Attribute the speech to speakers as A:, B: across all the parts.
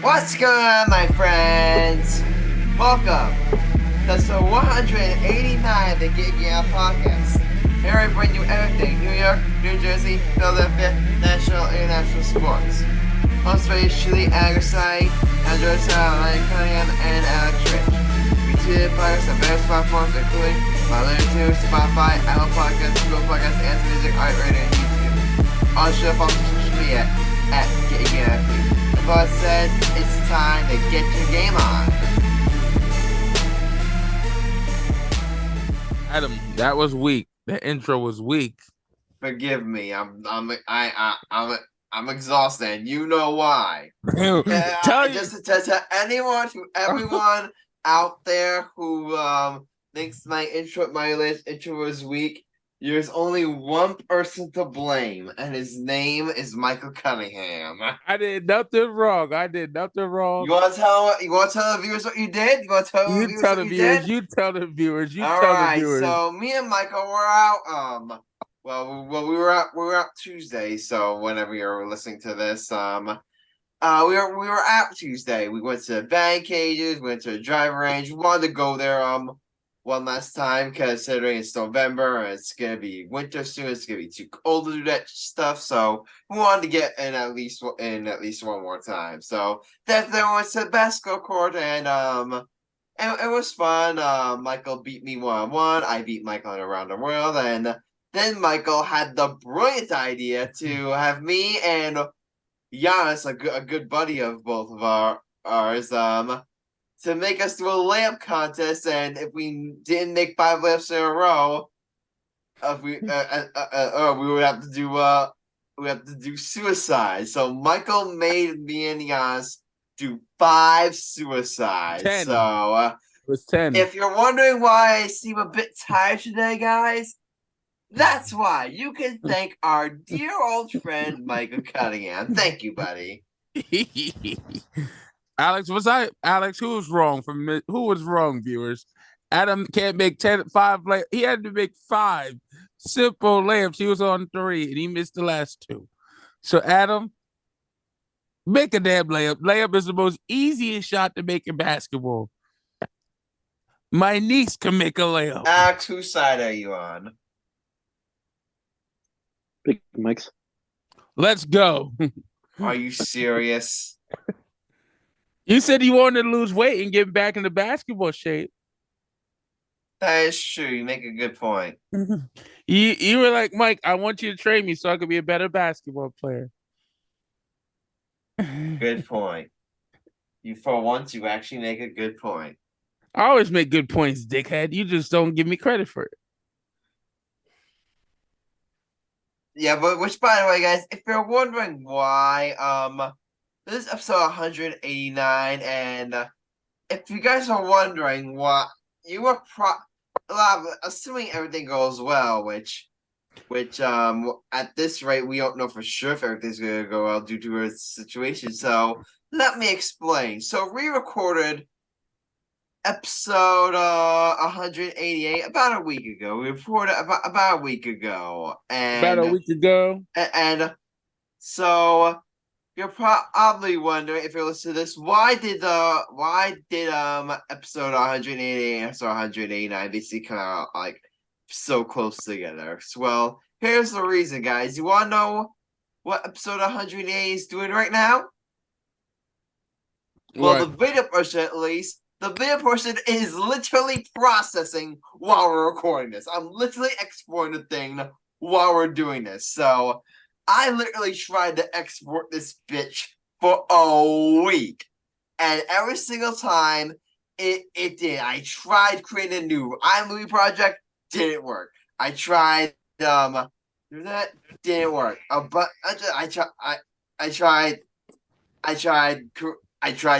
A: What's going on, my friends? Welcome to episode 189 of the Geeking Out Podcast. Here I bring you everything New York, New Jersey, Philadelphia, national and international sports. Host by Chili Grassani, Andrew Ryan Cunningham, and Alex Rich. We do the podcast on various platforms, including to Spotify, Apple Podcasts, Google Podcasts, and Music, iRadio, and YouTube. On the show, follow social media at Geeking Out. But said it's time to get your game on.
B: Adam, that was weak. The intro was weak.
A: Forgive me. I'm exhausted. And you know why? Just to everyone out there who thinks my last intro was weak. There's only one person to blame, and his name is Michael Cunningham.
B: I did nothing wrong. You
A: want to tell the viewers what you did? You want to tell the viewers what you did?
B: You tell the viewers.
A: All right. So me and Michael were out. We were out Tuesday. So whenever you're listening to this, we were out Tuesday. We went to batting cages. We went to a driving range. We wanted to go there one last time, considering it's November and it's gonna be winter soon. It's gonna be too cold to do that stuff, so we wanted to get in at least one more time. So then went to the basketball court, and it was fun. Michael beat me 1-on-1. I beat Michael in a round of world, and then Michael had the brilliant idea to have me and Giannis, a good buddy of both of ours, to make us do a layup contest, and if we didn't make 5 layups in a row, we would have to do suicide. So Michael made me and Giannis do 5 suicides.
B: 10.
A: So
B: it was 10.
A: If you're wondering why I seem a bit tired today, guys, that's why. You can thank our dear old friend Michael Cunningham. Thank you, buddy.
B: Alex, who was wrong? Who was wrong, viewers? Adam can't make 5 layups. He had to make 5 simple layups. He was on 3, and he missed the last 2. So, Adam, make a damn layup. Layup is the most easiest shot to make in basketball. My niece can make a layup.
A: Alex, whose side are you on?
C: Big Mike's.
B: Let's go.
A: Are you serious?
B: You said you wanted to lose weight and get back into basketball shape.
A: That is true. You make a good point.
B: You were like, Mike, I want you to train me so I could be a better basketball player.
A: Good point. For once, you actually make a good point.
B: I always make good points, dickhead. You just don't give me credit for it.
A: Yeah, but which, by the way, guys, if you're wondering why, this is episode 189, and if you guys are wondering what you were assuming everything goes well, which at this rate we don't know for sure if everything's gonna go well due to her situation. So let me explain. So we recorded episode 188 about a week ago. We reported about a week ago, and so. You're probably wondering, if you're listening to this, why did episode 188 and episode 189 basically come out like so close together? So, well, here's the reason, guys. You want to know what episode 188 is doing right now? Well, the video portion, at least, the video portion is literally processing while we're recording this. I'm literally exporting the thing while we're doing this. So I literally tried to export this bitch for a week, and every single time it did. I tried creating a new iMovie project, didn't work. I tried that didn't work. But I tried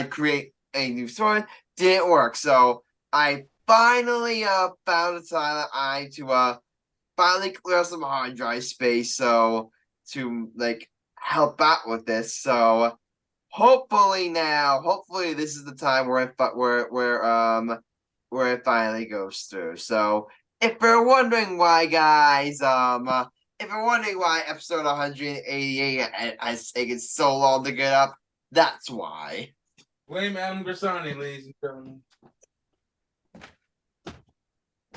A: create a new story, didn't work. So I finally found the time to finally clear some hard drive space. So to like help out with this, so hopefully this is the time where it finally goes through. So if you're wondering why, guys, if you're wondering why episode 188 has taken so long to get up, that's why.
B: Blame Adam Grassani, ladies and gentlemen.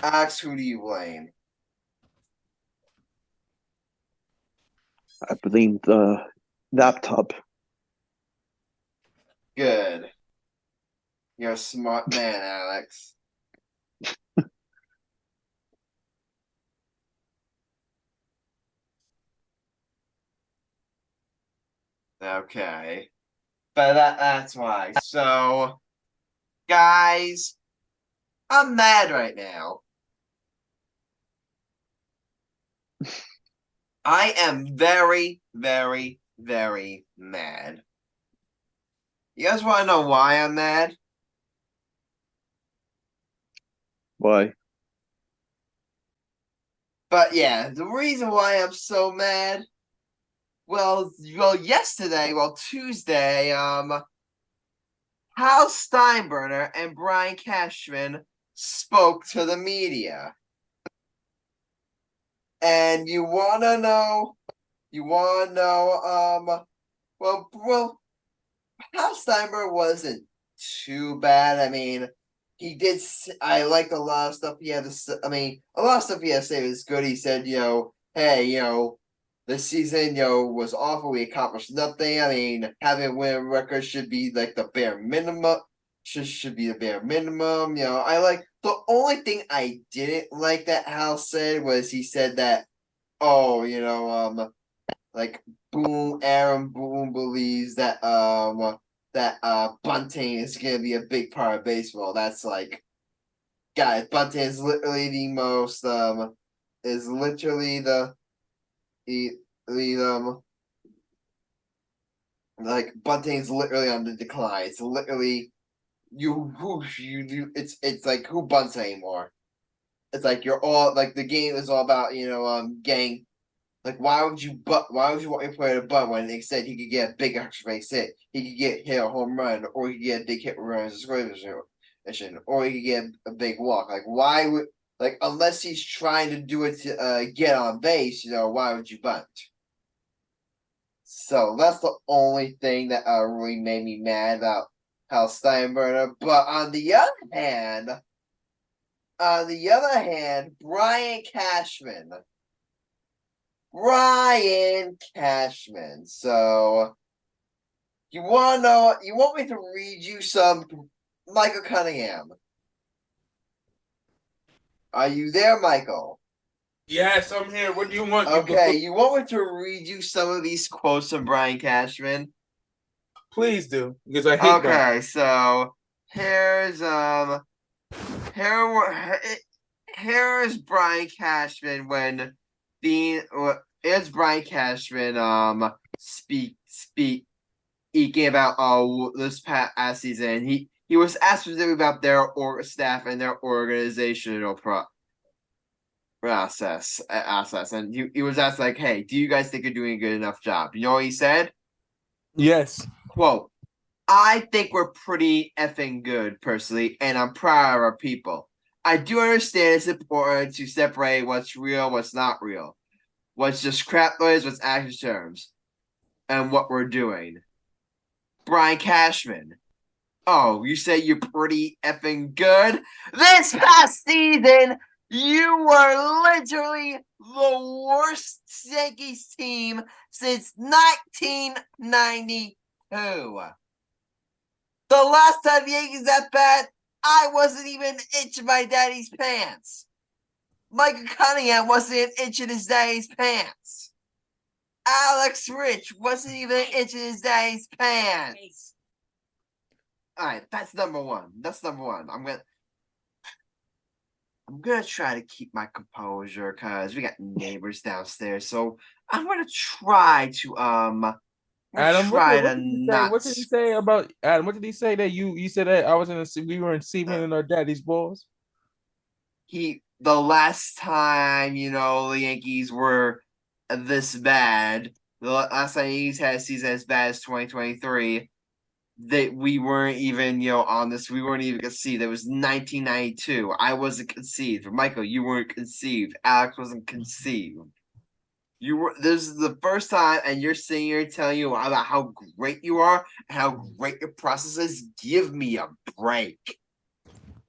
A: Alex, who do you blame?
C: I blame the laptop.
A: Good. You're a smart man, Alex. Okay. But that's why. So, guys, I'm mad right now. I am very, very, very mad. You guys want to know why I'm mad?
C: Why?
A: But yeah, the reason why I'm so mad, Tuesday, Hal Steinbrenner and Brian Cashman spoke to the media. And Hal Steinbrenner wasn't too bad. I mean, I liked a lot of stuff he had to say. I mean, a lot of stuff he had to say was good. He said, hey, this season, was awful. We accomplished nothing. I mean, having a winning record should be like the bare minimum. Should be the bare minimum. I like the only thing I didn't like that Hal said was he said that, like Aaron Boone believes that bunting is gonna be a big part of baseball. That's like, guys, bunting is literally the most is literally the like bunting is literally on the decline. It's literally it's like who bunts anymore? It's like you're all like the game is all about getting. Like, why would you want your player to bunt when instead he could get a big extra base hit? He could hit a home run, or he could get a big hit run as a scoring position, or he could get a big walk. Like, why would unless he's trying to do it to get on base, why would you bunt? So that's the only thing that really made me mad about Hal Steinbrenner. But on the other hand, Brian Cashman. So you want me to read you some Michael Cunningham? Are you there, Michael?
B: Yes, I'm here. What do you want?
A: Okay, you want me to read you some of these quotes from Brian Cashman?
B: Please do, because I hate Brian.
A: Okay, so here's here's Brian Cashman when it's Brian Cashman speaking about this past season. He was asked specifically about their staff and their organizational process, and he was asked like, "Hey, do you guys think you're doing a good enough job?" You know what he said?
B: Yes.
A: Quote, "I think we're pretty effing good, personally, and I'm proud of our people. I do understand it's important to separate what's real, what's not real, what's just crap noise, what's action terms, and what we're doing." Brian Cashman. Oh, you say you're pretty effing good? This past season, you were literally the worst Yankees team since 1992. The last time the Yankees that bad, I wasn't even an inch in my daddy's pants. Michael Cunningham wasn't an inch in his daddy's pants. Alex Rich wasn't even an inch in his daddy's pants. All right, that's number one. I'm gonna try to keep my composure because we got neighbors downstairs. So I'm gonna try to
B: Adam,
A: try
B: what
A: to
B: did he say?
A: not.
B: What did he say about Adam? What did he say that you said that we were in semen in our daddy's balls?
A: The last time the Yankees were this bad, the last time the Yankees had a season as bad as 2023. That we weren't even, on this. We weren't even conceived. It was 1992. I wasn't conceived. Michael, you weren't conceived. Alex wasn't conceived. This is the first time, and you're sitting here telling you about how great you are and how great your process is. Give me a break.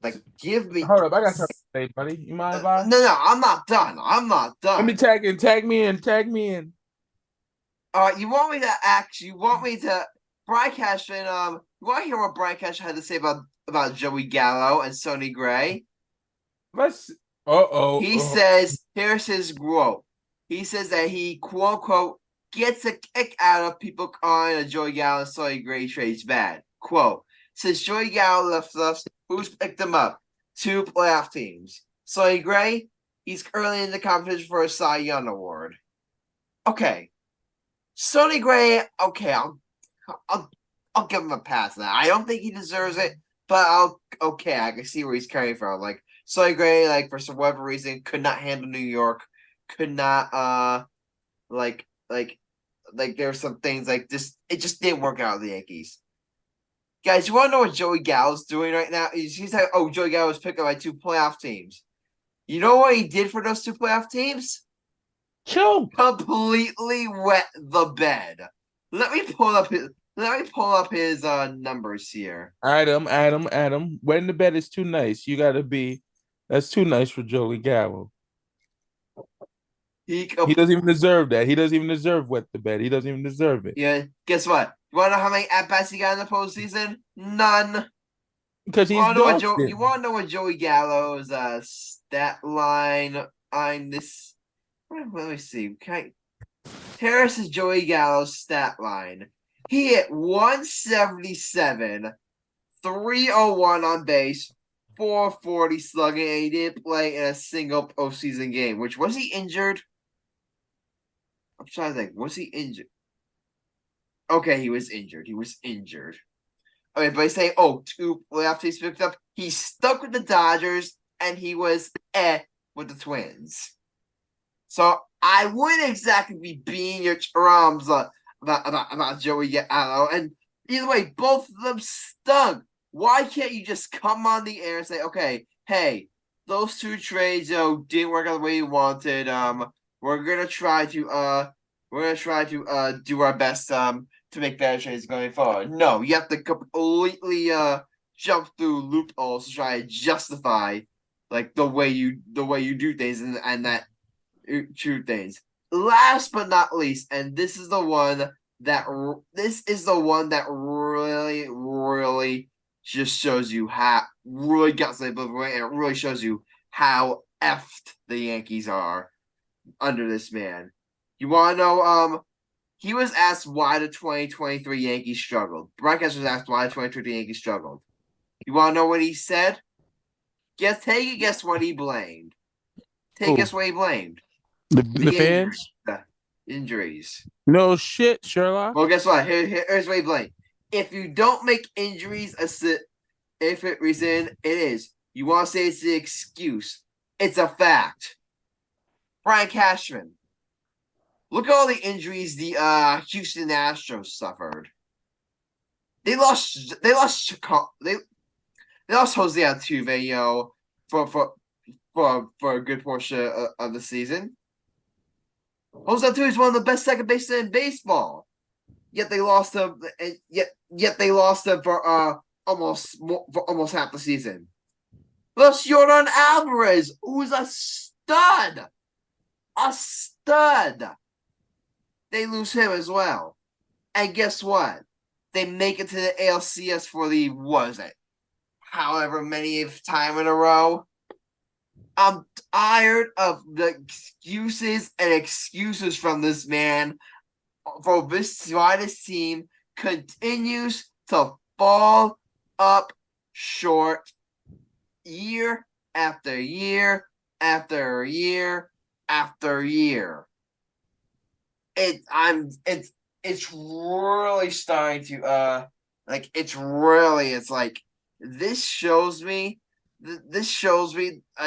A: Like, give me.
B: Hold up, I got something to say, buddy. You mind if I?
A: No, I'm not done. I'm not done.
B: Let me tag me in.
A: You want me to Brian Cashman, you want to hear what Brian Cashman had to say about Joey Gallo and Sonny Gray?
B: Let's.
A: He says, here's his quote. He says that he, quote unquote, gets a kick out of people calling a Joey Gallo and Sonny Gray trades bad. Quote, since Joey Gallo left us, who's picked him up? 2 playoff teams. Sonny Gray, he's currently in the competition for a Cy Young award. Okay. Sonny Gray, okay, I'll give him a pass now. I don't think he deserves it, but I can see where he's coming from. Like, Sonny Gray, like, for some whatever reason, could not handle New York, could not like there's some things like this. It just didn't work out with the Yankees. Guys, you want to know what Joey Gallo's doing right now? He's like, oh, Joey Gallo was picked up by 2 playoff teams. You know what he did for those 2 playoff teams?
B: Choke.
A: Completely wet the bed. Let me pull up his numbers here.
B: Adam. When the bed is too nice, you gotta be. That's too nice for Joey Gallo. He doesn't even deserve that. He doesn't even deserve wet the bed. He doesn't even deserve it.
A: Yeah. Guess what? You want to know how many at bats he got in the postseason? None.
B: Because he's
A: you want to know what Joey Gallo's stat line on this? Let me see. Okay. Harris is Joey Gallo's stat line. He hit 177, 301 on base, 440 slugging, and he didn't play in a single postseason game. Which, was he injured? I'm trying to think. Was he injured? Okay, he was injured. Okay, but he's saying, 2 playoff teams picked up. He stuck with the Dodgers, and he was with the Twins. So I wouldn't exactly be beating your drums about Joey Gallo. And either way, both of them stunk. Why can't you just come on the air and say, okay, hey, those 2 trades, didn't work out the way you wanted. We're gonna try to do our best to make better trades going forward. No, you have to completely jump through loopholes to try to justify like the way you do things and that true things. Last but not least, and this is the one that really just shows you how really got something above and it really shows you how effed the Yankees are under this man. You want to know? He was asked why the 2023 Yankees struggled. Brian Cashman was asked why the 2023 Yankees struggled. You want to know what he said? Guess what he blamed. Guess what he blamed.
B: The fans?
A: Injuries.
B: No shit, Sherlock.
A: Well, guess what? Here's what he blamed. If you don't make injuries if it reason, it is. You want to say it's the excuse. It's a fact. Brian Cashman. Look at all the injuries the Houston Astros suffered. They lost Jose Altuve, for a good portion of the season. Jose Altuve is one of the best second basemen in baseball. Yet they lost him. Yet they lost him for almost half the season. Lost Yordan Alvarez, who's a stud. They lose him as well. And guess what? They make it to the ALCS for the, however many time in a row. I'm tired of the excuses from this man for why this team continues to fall up short year after year after year after year. It's really starting to it's like this shows me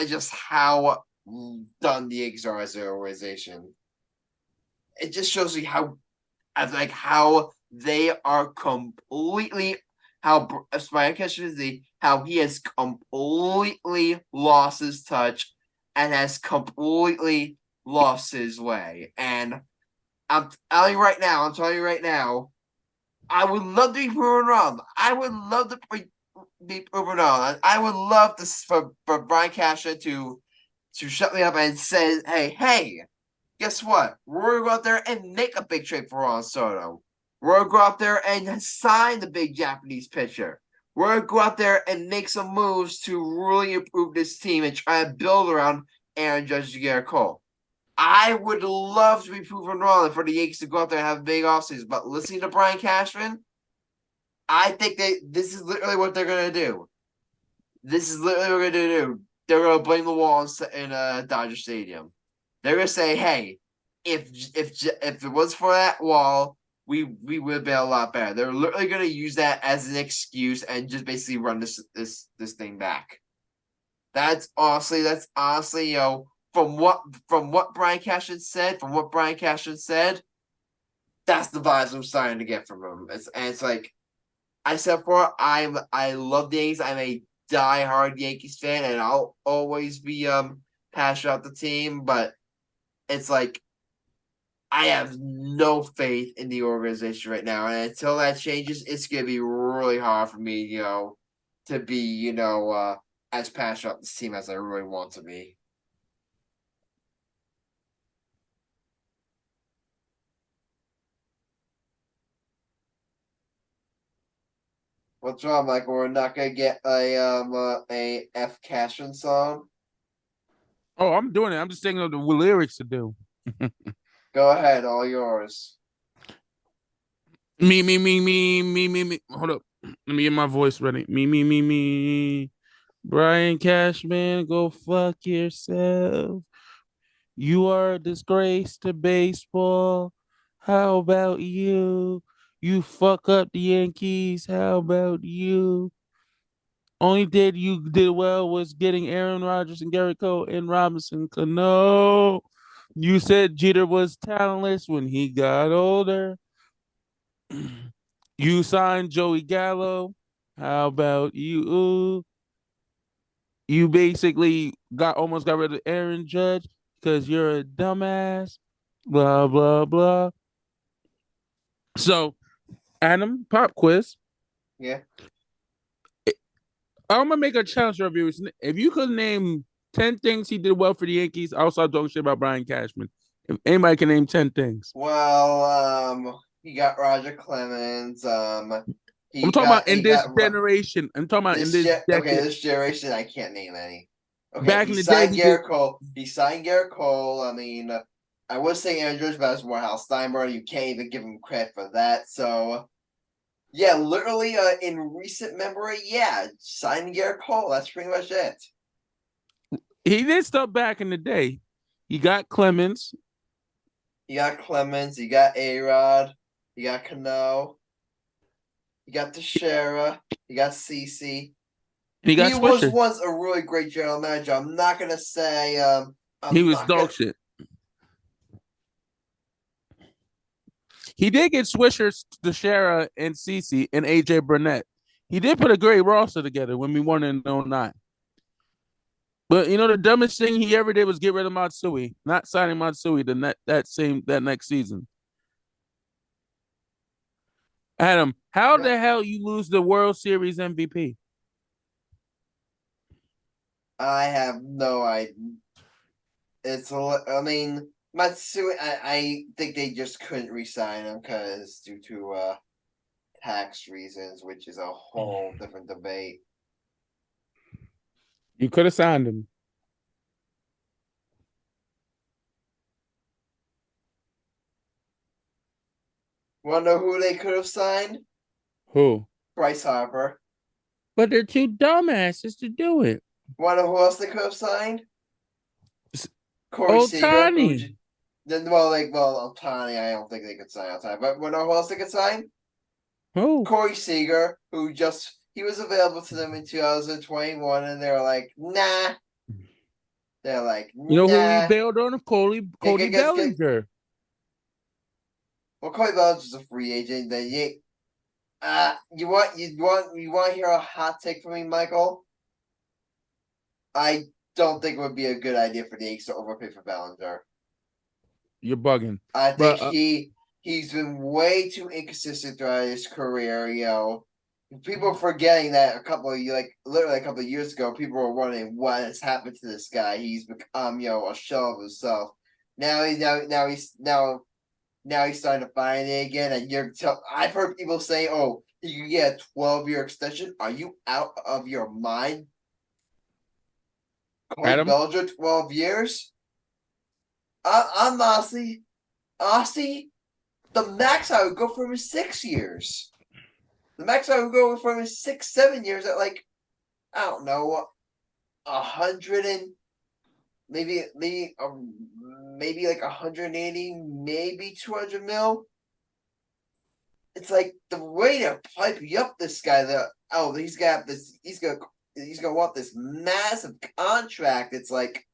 A: just how done the Yankees are as an organization. It just shows me how they are completely how he has completely lost his touch and has completely lost his way. And I'm telling you right now, I would love to be proven wrong. I would love to be proven wrong. I would love for Brian Cashman to shut me up and say, hey, guess what? We're going to go out there and make a big trade for Ron Soto. We're going to go out there and sign the big Japanese pitcher. We're going to go out there and make some moves to really improve this team and try to build around Aaron Judge and Garrett Cole. I would love to be proven wrong and for the Yankees to go out there and have a big offseason, but listening to Brian Cashman, I think this is literally what they're going to do. This is literally what they're going to do. They're going to blame the wall in Dodger Stadium. They're going to say, hey, if it was for that wall, we would have been a lot better. They're literally going to use that as an excuse and just basically run this thing back. That's honestly, from what Brian Cashman said, that's the vibes I'm starting to get from him. It's like I said before, I love the Yankees. I'm a diehard Yankees fan, and I'll always be passionate about the team. But it's like I have no faith in the organization right now, and until that changes, it's gonna be really hard for me, to be, as passionate about this team as I really want to be. What's wrong, Michael? We're not gonna get a F Cashman song.
B: Oh, I'm doing it. I'm just thinking of the lyrics to do.
A: Go ahead, all yours.
B: Me. Hold up. Let me get my voice ready. Me. Brian Cashman, go fuck yourself. You are a disgrace to baseball. How about you? You fuck up the Yankees. How about you? Only thing you did well was getting Aaron Rodgers and Garrett Cole and Robinson Cano. You said Jeter was talentless when he got older. You signed Joey Gallo. How about you? You basically almost got rid of Aaron Judge because you're a dumbass. Blah blah blah. So, Adam, pop quiz.
A: Yeah.
B: I'm gonna make a challenge for viewers. If you could name 10 things he did well for the Yankees, I'll start talking shit about Brian Cashman. If anybody can name 10 things.
A: Well, he got Roger Clemens.
B: I'm talking about in this generation. I'm talking about in this decade.
A: Okay, this generation, I can't name any. Okay,
B: back in the day,
A: He signed Garrett Cole. I mean, I was saying Aaron Judge, but that's more Hal Steinbrenner. You can't even give him credit for that. So, yeah, literally, in recent memory, signing Garrett Cole. That's pretty much it.
B: He did stuff back in the day. He got Clemens.
A: He got A-Rod. He got Cano. He got Teixeira. He got CC.
B: He
A: was once a really great general manager. I'm not gonna say
B: he was dog shit. He did get Swisher, Teixeira, and CC and AJ Burnett. He did put a great roster together when we won in 09. But the dumbest thing he ever did was get rid of Matsui, not signing Matsui that next season. Adam, how the hell you lose the World Series MVP?
A: I have no idea. Matsui, I think they just couldn't re-sign him because due to tax reasons, which is a whole different debate.
B: You could have signed him.
A: Want to know who they could have signed?
B: Who?
A: Bryce Harper.
B: But they're too dumbasses to do it.
A: Want to know who else they could have signed?
B: Corey Seager.
A: Ohtani, I don't think they could sign Ohtani. But want to know who else they could sign?
B: Who?
A: Corey Seager, he was available to them in 2021, and they were like, nah. They're like, nah.
B: You know who we bailed on? Cody Bellinger.
A: Well, Cody Bellinger's a free agent. Then you want to hear a hot take from me, Michael? I don't think it would be a good idea for the Yankees to overpay for Bellinger.
B: You're bugging.
A: I think
B: But
A: he's been way too inconsistent throughout his career. People are forgetting that literally a couple of years ago, people were wondering what has happened to this guy. He's become a shell of himself. Now he's starting to find it again, and I've heard people say, "Oh, you can get a 12-year extension." Are you out of your mind? Cody
B: Adam,
A: Bellinger, 12 years. I'm honestly, the max I would go for him is 6 years. The max I would go for him is 6, 7 years at I don't know, 100 and maybe like 180, maybe 200 mil. It's like the way to pipe you up this guy. He's gonna want this massive contract. It's like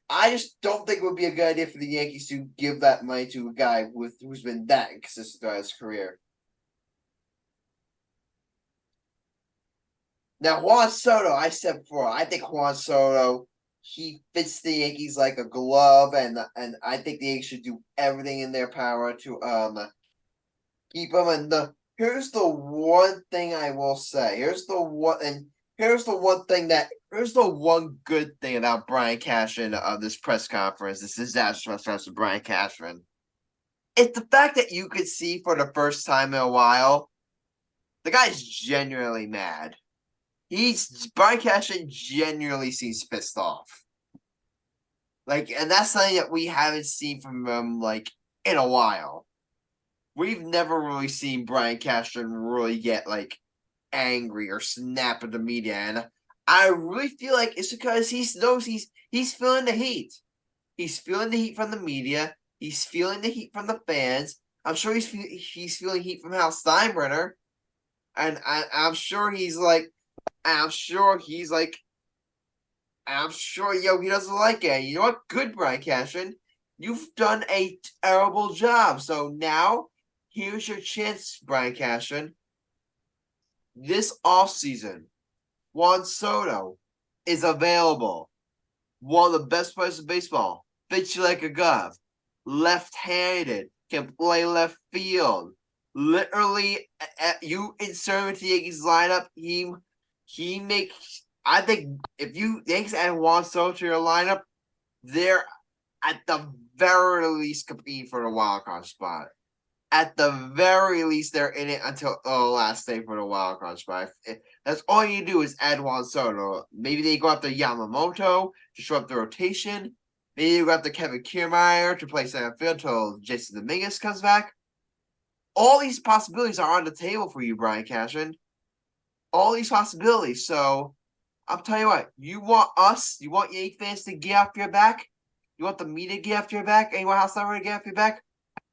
A: I just don't think it would be a good idea for the Yankees to give that money to a guy who's been that inconsistent throughout his career. Now, Juan Soto, I said before, I think Juan Soto, he fits the Yankees like a glove, and I think the Yankees should do everything in their power to keep him. And here's the one thing I will say. Here's the one good thing about Brian Cashman of this press conference. This disaster press conference with Brian Cashman. It's the fact that you could see for the first time in a while, the guy's genuinely mad. Brian Cashman genuinely seems pissed off. And that's something that we haven't seen from him in a while. We've never really seen Brian Cashman really get angry or snap at the media, and I really feel like it's because he knows he's feeling the heat. He's feeling the heat from the media. He's feeling the heat from the fans. I'm sure he's feeling heat from Hal Steinbrenner, and I'm sure he doesn't like it. You know what? Good, Brian Cashman. You've done a terrible job. So now, here's your chance, Brian Cashman. This offseason, Juan Soto is available. One of the best players in baseball. Fits you like a glove. Left-handed. Can play left field. Literally, you insert him into the Yankees lineup, he makes. I think if the Yankees add Juan Soto to your lineup, they're at the very least competing for the wild card spot. At the very least, they're in it until the last day for the wild card spot. That's all you do is add Juan Soto. Maybe they go after Yamamoto to show up the rotation. Maybe you go after Kevin Kiermaier to play center field until Jason Dominguez comes back. All these possibilities are on the table for you, Brian Cashman. All these possibilities. So, I'll tell you what. You want Yankee fans to get off your back? You want the media to get off your back? And you want Hal Steinbrenner to get off your back?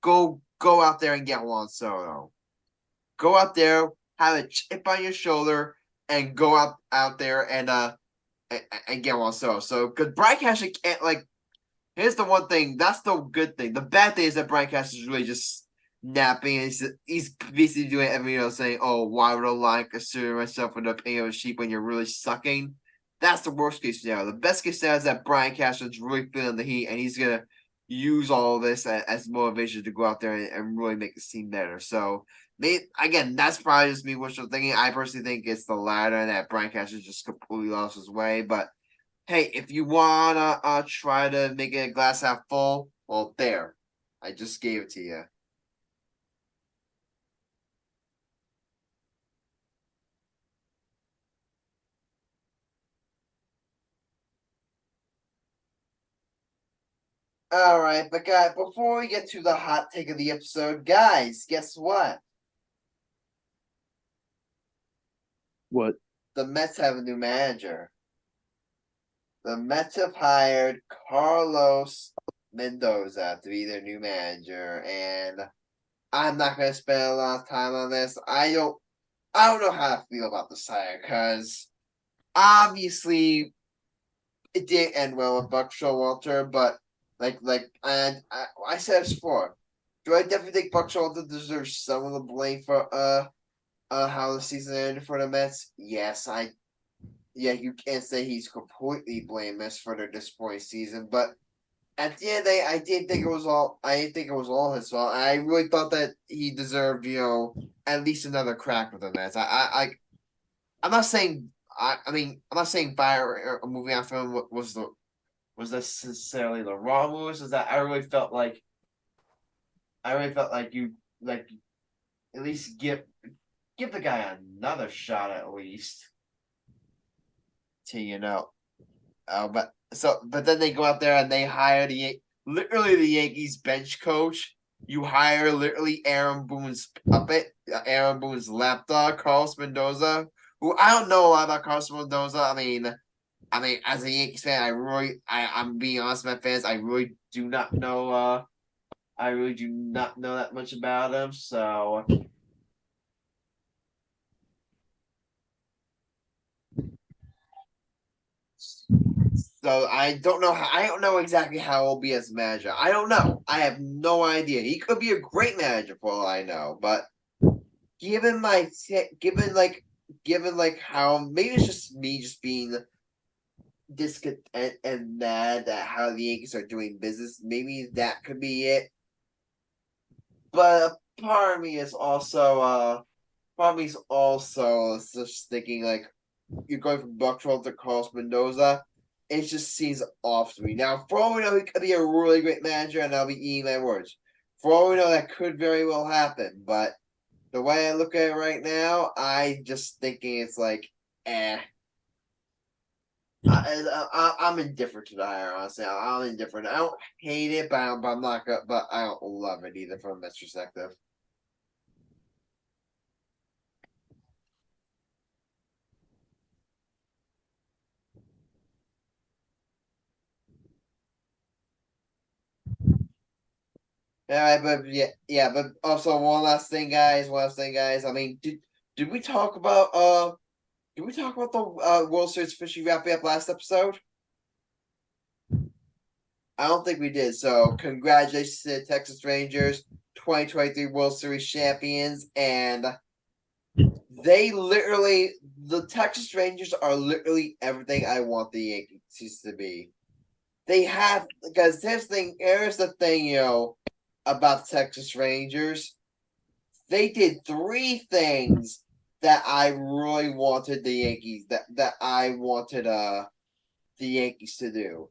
A: Go out there and get Juan Soto. Go out there, have a chip on your shoulder, and go out there and get Juan Soto. So, because Brian Cashman can't, here's the one thing. That's the good thing. The bad thing is that Brian Cashman is really just napping. He's basically doing everything saying, "Oh, why would I line consider myself with a pay of a sheep when you're really sucking?" That's the worst case scenario. The best case scenario is that Brian Cashman's really feeling the heat, and he's gonna use all of this as motivation to go out there and really make the team better. So, again, that's probably just me wishful thinking. I personally think it's the latter, and that Brian Cashman just completely lost his way. But hey, if you wanna try to make it a glass half full, well, there, I just gave it to you. All right, but guys, before we get to the hot take of the episode, guys, guess what?
C: What?
A: The Mets have a new manager. The Mets have hired Carlos Mendoza to be their new manager, and I'm not going to spend a lot of time on this. I don't know how to feel about this hire because obviously it didn't end well with Buck Showalter, but and I said this before. Do I definitely think Buck Showalter deserves some of the blame for how the season ended for the Mets? Yes, you can't say he's completely blameless for their disappointing season, but At the end of the day, I didn't think it was all. I didn't think it was all his fault. I really thought that he deserved, at least another crack within that. I'm not saying. I mean, I'm not saying fire or moving on from him was necessarily the wrong move. Is that I really felt like you like at least give the guy another shot at least to but then they go out there and they hire literally the Yankees bench coach. You hire literally Aaron Boone's puppet, Aaron Boone's lapdog, Carlos Mendoza, who I don't know a lot about Carlos Mendoza. I mean, as a Yankees fan, I'm being honest with my fans. I really do not know. I really do not know that much about him. So I don't know I don't know exactly how he'll be as manager. I don't know. I have no idea. He could be a great manager for all I know, but given like given like how maybe it's just me just being discontent and mad at how the Yankees are doing business. Maybe that could be it. But part of me is just thinking like you're going from Bucktrell to Carlos Mendoza. It just seems off to me. Now, for all we know, he could be a really great manager, and I'll be eating my words. For all we know, that could very well happen. But the way I look at it right now, I just thinking it's like, eh. I'm indifferent to the hire, honestly. I'm indifferent. I don't hate it, but I'm not gonna, but I don't love it either from this perspective. Yeah, but but also one last thing, guys. One last thing, guys. I mean, did we talk about the World Series officially wrapping up last episode? I don't think we did. So congratulations to the Texas Rangers, 2023 World Series champions, and the Texas Rangers are literally everything I want the Yankees to be. They have because here's the thing, about the Texas Rangers. They did three things that I really wanted that I wanted the Yankees to do.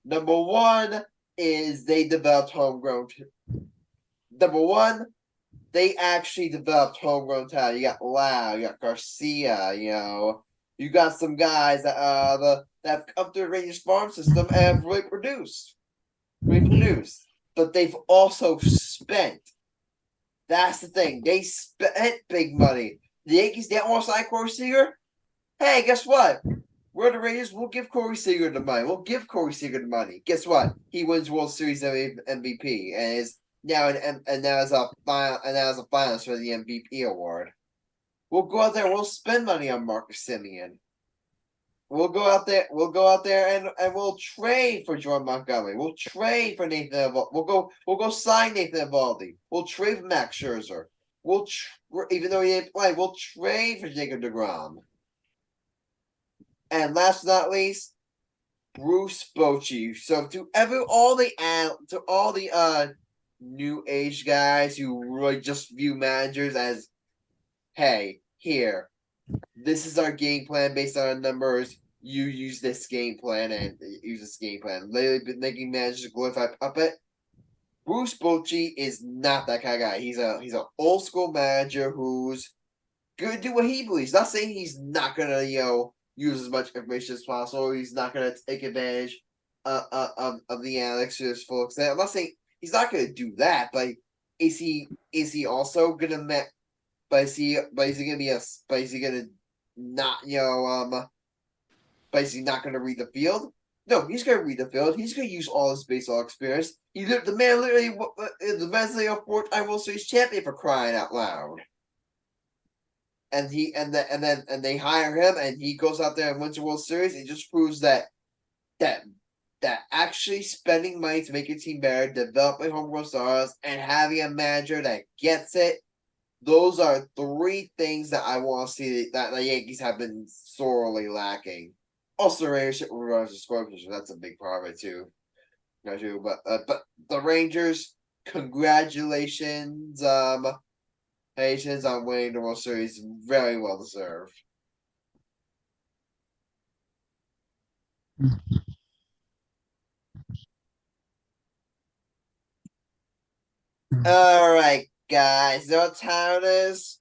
A: Number one is they developed homegrown. Number one, they actually developed homegrown talent. You got Lau, you got Garcia, you got some guys that have come through the Rangers farm system and have really produced. But they've also spent. That's the thing. They spent big money. The Yankees didn't want to sign Corey Seager. Hey, guess what? We're the Rangers. We'll give Corey Seager the money. Guess what? He wins World Series MVP and is now as a finalist for the MVP award. We'll go out there. We'll spend money on Marcus Semien. We'll go out there and we'll trade for Jordan Montgomery. We'll trade for Nathan Eovaldi. We'll go sign Nathan Eovaldi. We'll trade for Max Scherzer. Even though he didn't play, we'll trade for Jacob deGrom. And last but not least, Bruce Bochy. So to all the new age guys who really just view managers as, hey, here, this is our game plan based on our numbers. You use this game plan and use this game plan. Lately, been making managers a glorified puppet. Bruce Bochy is not that kind of guy. He's an old school manager who's gonna do what he believes. Not saying he's not gonna use as much information as possible. He's not gonna take advantage of the analytics to his full extent. I'm not saying he's not gonna do that, but is he also gonna is he gonna not but is he not gonna read the field? No, he's gonna read the field. He's gonna use all his baseball experience. The man literally a four-time World Series champion, for crying out loud. And they hire him, and he goes out there and wins the World Series. It just proves that actually spending money to make your team better, developing homegrown stars, and having a manager that gets it. Those are three things that I want to see that the Yankees have been sorely lacking. Also, Rangers with regards to scoring position, that's a big part of it too. Not true, but the Rangers, congratulations, Haitians on winning the World Series. Very well deserved. All right, guys. You know what time it is?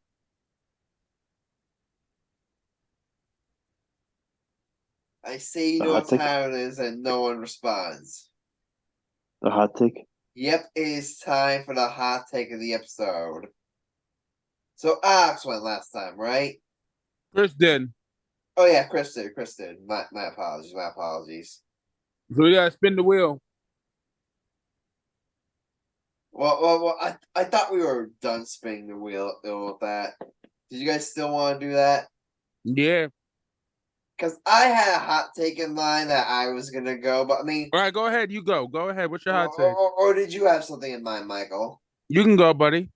A: I say you
C: The
A: know
C: hot
A: what
C: take?
A: time it is, and no one responds.
C: The hot take?
A: Yep, it is time for the hot take of the episode. So Alex went last time, right?
B: Chris did.
A: Oh yeah, Chris did. My apologies.
B: So we gotta spin the wheel.
A: Well, I thought we were done spinning the wheel with that. Did you guys still want to do that?
B: Yeah.
A: Because I had a hot take in mind that I was gonna go, but I mean,
B: All right, go ahead. You go. Go ahead. What's your hot take?
A: or did you have something in mind, Michael?
B: You can go, buddy.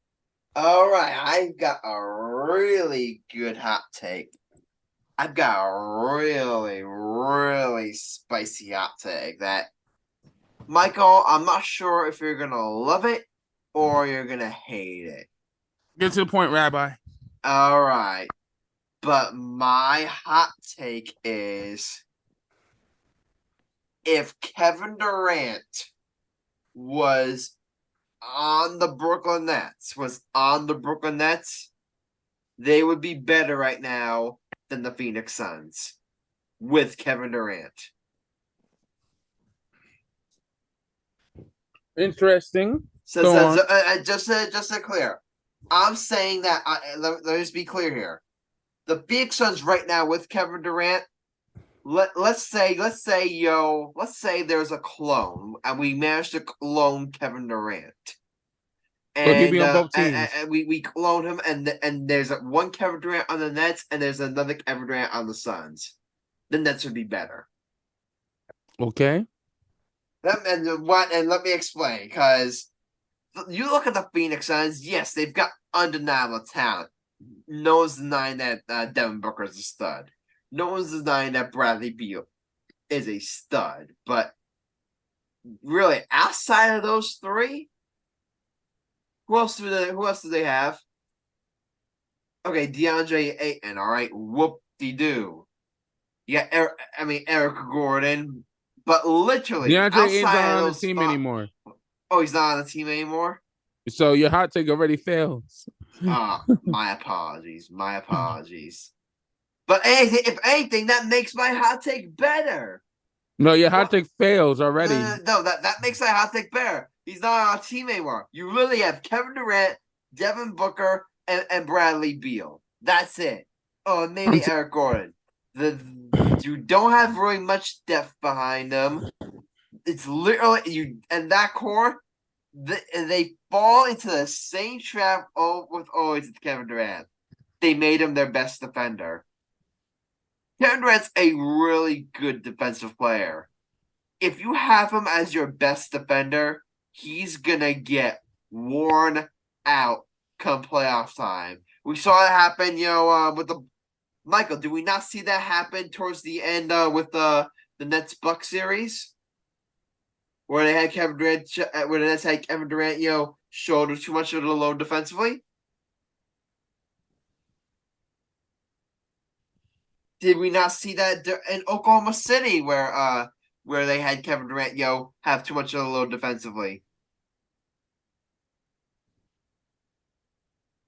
A: All right, I've got a really good hot take. I've got a really spicy hot take that, Michael, I'm not sure if you're gonna love it or you're gonna hate it.
B: Get to the point, Rabbi.
A: All right. But my hot take is if Kevin Durant was on the Brooklyn Nets, they would be better right now than the Phoenix Suns with Kevin Durant.
B: Interesting.
A: Just to clear, I'm saying that. Let me just be clear here. The Phoenix Suns right now with Kevin Durant. Let's say there's a clone and we managed to clone Kevin Durant.
B: So he'd be on both teams.
A: And we clone him and there's one Kevin Durant on the Nets and there's another Kevin Durant on the Suns. The Nets would be better.
B: Okay.
A: And let me explain, because you look at the Phoenix Suns, yes, they've got undeniable talent. No one's denying that Devin Booker is a stud. No one's denying that Bradley Beal is a stud. But really, outside of those three, who else do they have? Okay, DeAndre Ayton, all right, whoop-de-doo. Yeah, Eric Gordon, but literally
B: DeAndre Ayton's
A: outside
B: not
A: of
B: on the
A: those
B: team anymore.
A: Oh, he's not on the team anymore?
B: So your hot take already fails.
A: My apologies. But if anything, that makes my hot take better.
B: No, your hot take fails already.
A: No, that makes my hot take better. He's not on our team anymore. You really have Kevin Durant, Devin Booker, and Bradley Beal. That's it. Oh, and maybe Eric Gordon. You don't have really much depth behind them. It's literally and that core. They fall into the same trap with always Kevin Durant. They made him their best defender. Kevin Durant's a really good defensive player. If you have him as your best defender, he's gonna get worn out come playoff time. We saw it happen, with the Michael. Did we not see that happen towards the end with the Nets Bucks series? Where they had Kevin Durant, where the Nets had Kevin Durant, shoulder too much of the load defensively. Did we not see that in Oklahoma City, where they had Kevin Durant, have too much of the load defensively?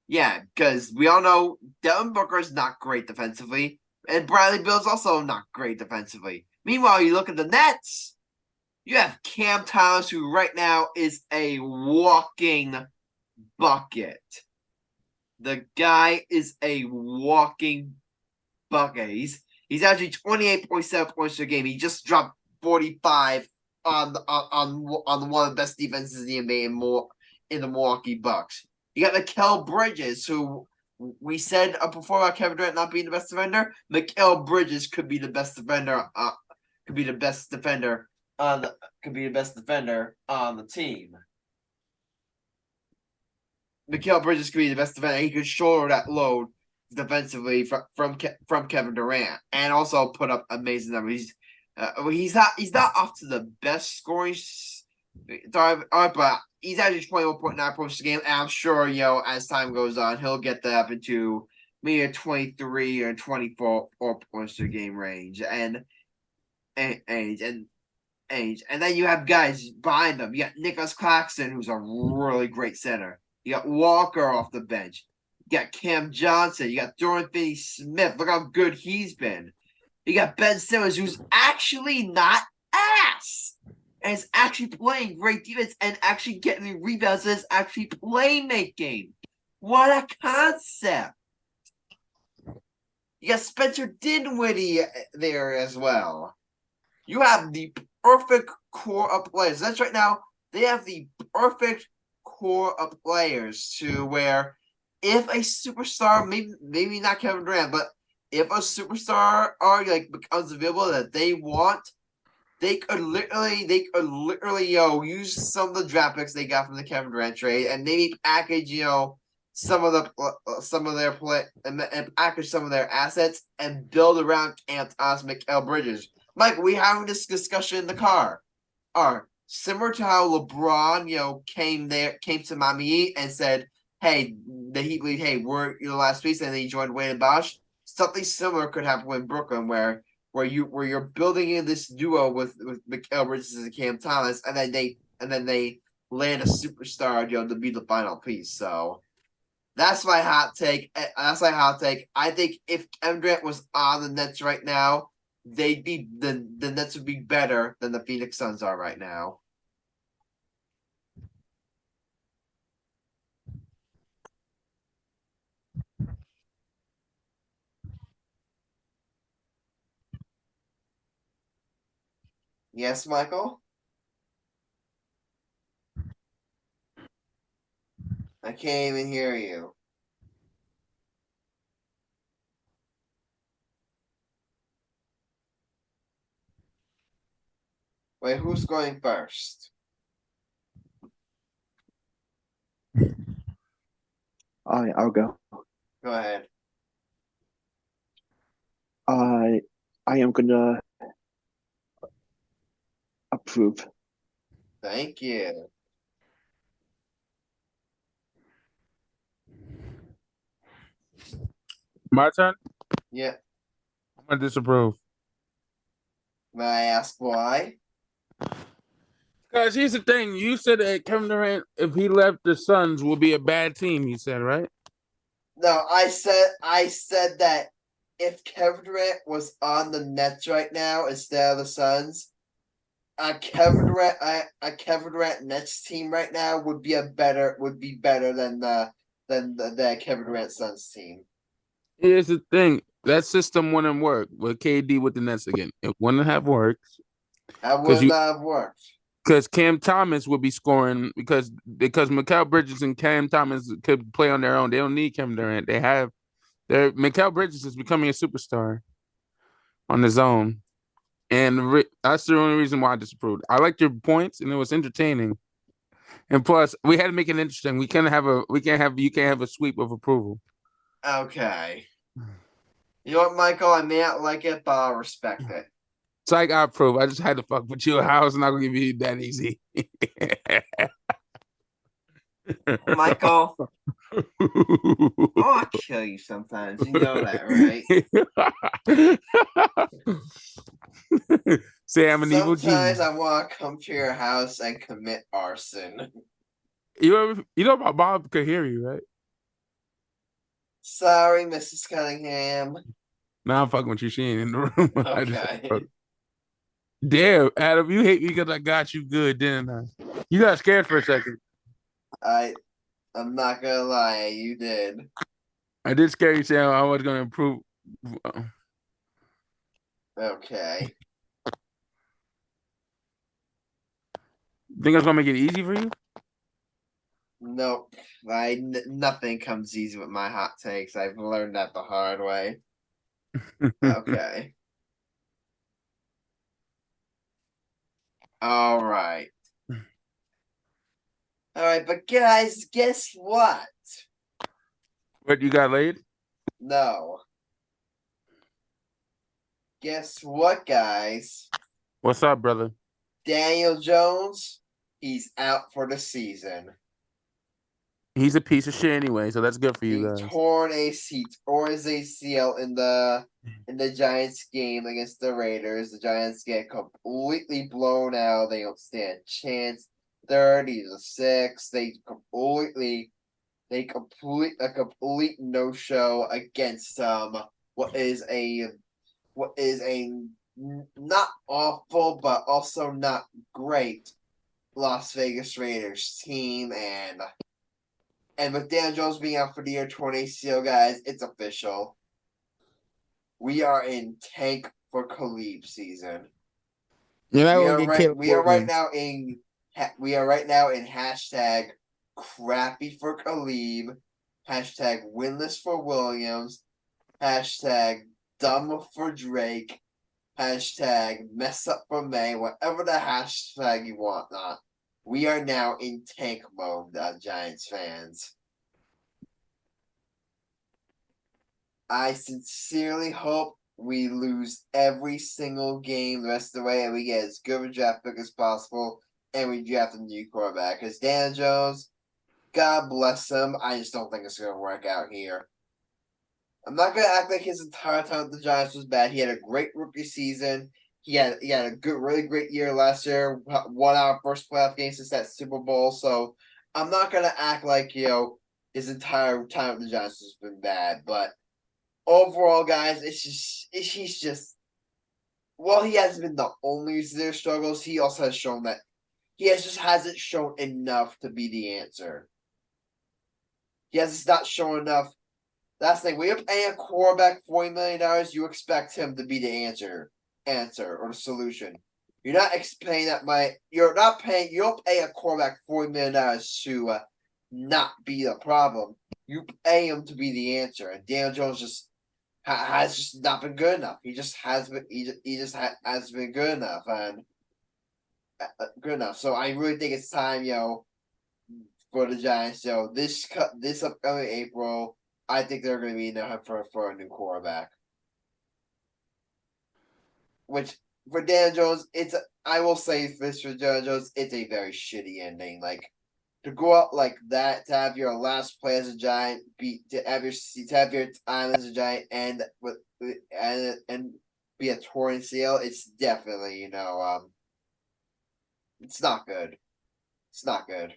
A: Yeah, because we all know Devin Booker is not great defensively, and Bradley Beal's also not great defensively. Meanwhile, you look at the Nets. You have Cam Thomas, who right now is a walking bucket. The guy is a walking bucket. He's actually 28.7 points per game. He just dropped 45 on one of the best defenses in the NBA in the Milwaukee Bucks. You got Mikal Bridges, who we said before about Kevin Durant not being the best defender. Mikal Bridges could be the best defender. Could be the best defender on the team. Mikal Bridges could be the best defender. He could shoulder that load defensively from Kevin Durant, and also put up amazing numbers. He's not off to the best scoring But he's averaging 21.9 points a game, and I'm sure, as time goes on, he'll get that up into maybe a 23 or 24 points a game range. And then you have guys behind them. You got Nicholas Claxton, who's a really great center. You got Walker off the bench. You got Cam Johnson. You got Dorian Finney-Smith. Look how good he's been. You got Ben Simmons, who's actually not ass. And is actually playing great defense and actually getting rebounds and is actually playmaking. What a concept. You got Spencer Dinwiddie there as well. You have the perfect core of players. That's right now. They have the perfect core of players to where if a superstar, maybe not Kevin Durant, but if a superstar becomes available that they want, they could literally use some of the draft picks they got from the Kevin Durant trade and maybe package some of their play and package some of their assets and build around Cam Thomas, Mikal Bridges. Mike, we having this discussion in the car. Similar to how LeBron, came to Miami and said, "Hey, the Heat league, hey, we're your last piece," and then he joined Wade and Bosch. Something similar could happen in Brooklyn, where you're building in this duo with Mikal Bridges and Cam Thomas, and then they land a superstar, to be the final piece. So that's my hot take. I think if Kevin Durant was on the Nets right now, the Nets would be better than the Phoenix Suns are right now. Yes, Michael? I can't even hear you. Wait, who's going first?
C: I'll go.
A: Go ahead.
C: I am gonna approve.
A: Thank you.
B: My turn?
A: Yeah.
B: I'm going to disapprove.
A: May I ask why?
B: Because here's the thing. You said that Kevin Durant, if he left the Suns, would be a bad team, you said, right?
A: No, I said that if Kevin Durant was on the Nets right now instead of the Suns, a Kevin Durant Nets team right now would be better than the Kevin Durant Suns team.
B: Here's the thing. That system wouldn't work with KD with the Nets again. It wouldn't have worked.
A: That would not have worked.
B: Because Cam Thomas would be scoring because Mikal Bridges and Cam Thomas could play on their own. They don't need Kevin Durant. Mikal Bridges is becoming a superstar on his own. And that's the only reason why I disapproved. I liked your points and it was entertaining. And plus, we had to make it interesting. You can't have a sweep of approval.
A: Okay. You know what, Michael? I may not like it, but I'll respect it.
B: It's like I approve. I just had to fuck with you. I was not gonna give you that easy.
A: Michael, I'll kill you sometimes. You know that,
B: right? Say I'm an evil genius.
A: Sometimes I want to come to your house and commit arson.
B: You know my mom could hear you, right?
A: Sorry, Mrs. Cunningham.
B: Nah, I'm fucking with you. She ain't in the room.
A: Okay.
B: Damn, Adam, you hate me because I got you good, didn't I? You got scared for a second.
A: I'm not gonna lie, you did.
B: I did scare you, saying I was gonna improve.
A: Okay.
B: Think I was gonna make it easy for you?
A: Nope. Nothing comes easy with my hot takes. I've learned that the hard way. Okay. All right. All right, but guys, guess what?
B: What, you got laid?
A: No. Guess what, guys?
B: What's up, brother?
A: Daniel Jones He's out for the season.
B: He's a piece of shit anyway, so that's good for you guys.
A: He tore his ACL in the Giants game against the Raiders. The Giants get completely blown out. They don't stand a chance. 30-6. They complete a complete no-show against what is a not awful but also not great Las Vegas Raiders team. And with Dan Jones being out for the year, 20 ACL, guys, it's official. We are in tank for Khalib season. We are right now in hashtag crappy for Khalib, hashtag winless for Williams, hashtag dumb for Drake, hashtag mess up for May, whatever the hashtag you want. We are now in tank mode, Giants fans. I sincerely hope we lose every single game the rest of the way and we get as good of a draft pick as possible and we draft a new quarterback. Because Dan Jones, God bless him, I just don't think it's going to work out here. I'm not going to act like his entire time with the Giants was bad. He had a great rookie season. He had a really great year last year. Won our first playoff game since that Super Bowl. So I'm not gonna act like his entire time with the Giants has been bad. But overall, guys, he's just. Well, he hasn't been the only reason their struggles. He also has shown that hasn't shown enough to be the answer. He has not shown enough. That's the thing. When you're paying a quarterback $40 million, you expect him to be the answer or the solution. You're not explaining that you don't pay a quarterback $40 million to not be the problem. You pay him to be the answer. And Daniel Jones has just not been good enough. He just hasn't been good enough and good enough. So I really think it's time, for the Giants. This upcoming April, I think they're going to be in the hunt for a new quarterback. Which for Dan Jones, I will say this for Dan Jones, it's a very shitty ending. Like to go out like that, to have your last play as a Giant, to have your time as a Giant, and be a torn ACL. It's definitely it's not good. It's not good.